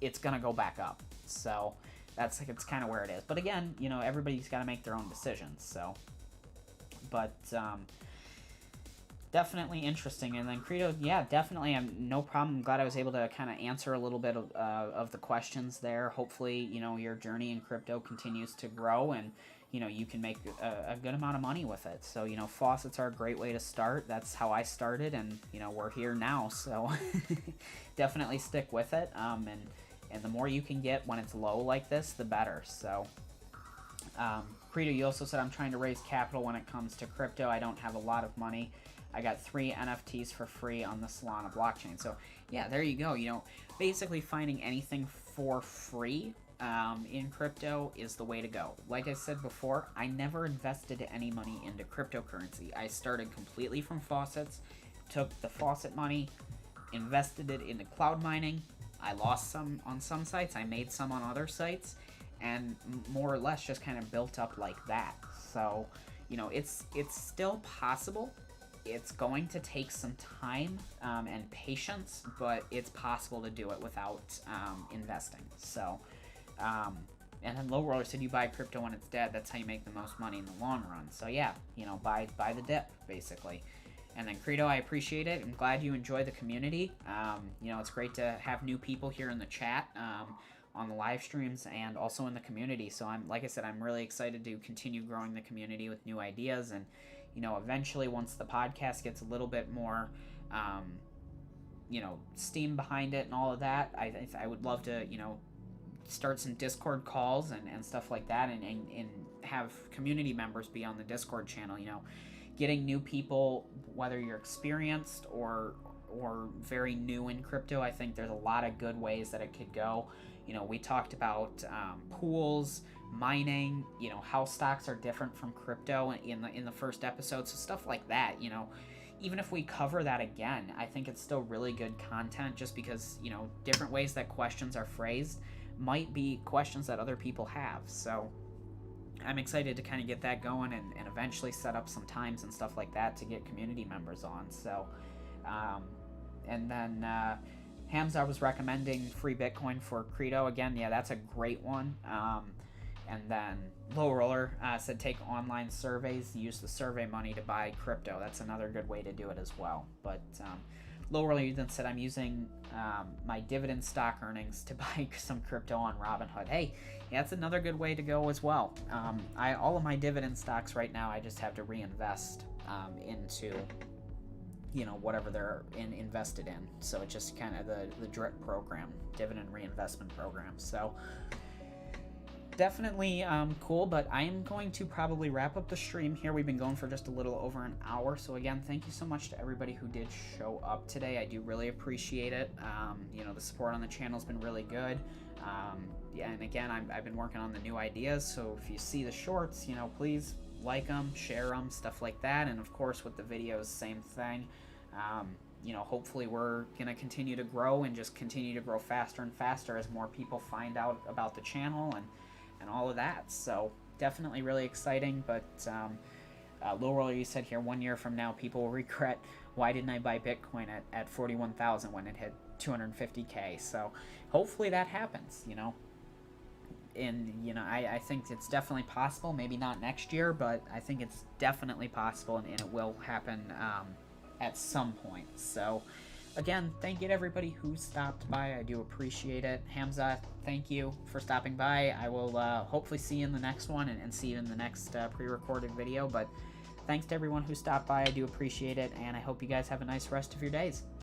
it's going to go back up. So it's kind of where it is. But again, everybody's got to make their own decisions. So, but definitely interesting. And then Credo, yeah, definitely, no problem. I'm glad I was able to kind of answer a little bit of the questions there. Hopefully, your journey in crypto continues to grow, and you can make a good amount of money with it. So, faucets are a great way to start. That's how I started, and we're here now. So definitely stick with it. And the more you can get when it's low like this, the better. So Credo, you also said, I'm trying to raise capital when it comes to crypto. I don't have a lot of money. I got 3 NFTs for free on the Solana blockchain. So yeah, there you go. Basically finding anything for free in crypto is the way to go. Like I said before, I never invested any money into cryptocurrency. I started completely from faucets, took the faucet money, invested it into cloud mining. I lost some on some sites, I made some on other sites, and more or less just kind of built up like that. So, you know, it's still possible. It's going to take some time and patience, but it's possible to do it without investing. So, and then Low Roller said you buy crypto when it's dead. That's how you make the most money in the long run. So yeah, you know, buy the dip basically. And then Credo, I appreciate it. I'm glad you enjoy the community. You know, it's great to have new people here in the chat, on the live streams, and also in the community. So like I said, I'm really excited to continue growing the community with new ideas. And, you know, eventually once the podcast gets a little bit more, you know, steam behind it and all of that, I would love to, you know, start some Discord calls and stuff like that, and have community members be on the Discord channel. You know, getting new people, whether you're experienced or very new in crypto, I think there's a lot of good ways that it could go. You know, we talked about pools, mining, you know, how stocks are different from crypto in the first episode. So stuff like that, you know, even if we cover that again, I think it's still really good content, just because, you know, different ways that questions are phrased might be questions that other people have. So I'm excited to kind of get that going, and eventually set up some times and stuff like that to get community members on. So, and then Hamza was recommending free Bitcoin for Credo. Again, yeah, that's a great one. And then Low Roller said take online surveys, use the survey money to buy crypto. That's another good way to do it as well. But Low Roller then said I'm using my dividend stock earnings to buy some crypto on Robinhood. Hey, yeah, that's another good way to go as well. All of my dividend stocks right now, I just have to reinvest into, you know, whatever they're invested in. So it's just kind of the DRIP program, dividend reinvestment program. So definitely cool, but I am going to probably wrap up the stream here. We've been going for just a little over an hour. So again, thank you so much to everybody who did show up today. I do really appreciate it. You know, the support on the channel has been really good. Yeah, and again, I've been working on the new ideas. So if you see the shorts, you know, please like them, share them, stuff like that. And of course, with the videos, same thing. You know, hopefully we're going to continue to grow and just continue to grow faster and faster as more people find out about the channel and all of that. So definitely really exciting. But Low Roller, you said here 1 year from now people will regret, why didn't I buy Bitcoin at 41,000 when it hit 250k? So hopefully that happens, you know. And you know, I think it's definitely possible. Maybe not next year, but I think it's definitely possible, and it will happen at some point. So again, thank you to everybody who stopped by. I do appreciate it. Hamza, thank you for stopping by. I will hopefully see you in the next one, and see you in the next pre-recorded video. But thanks to everyone who stopped by. I do appreciate it, and I hope you guys have a nice rest of your days.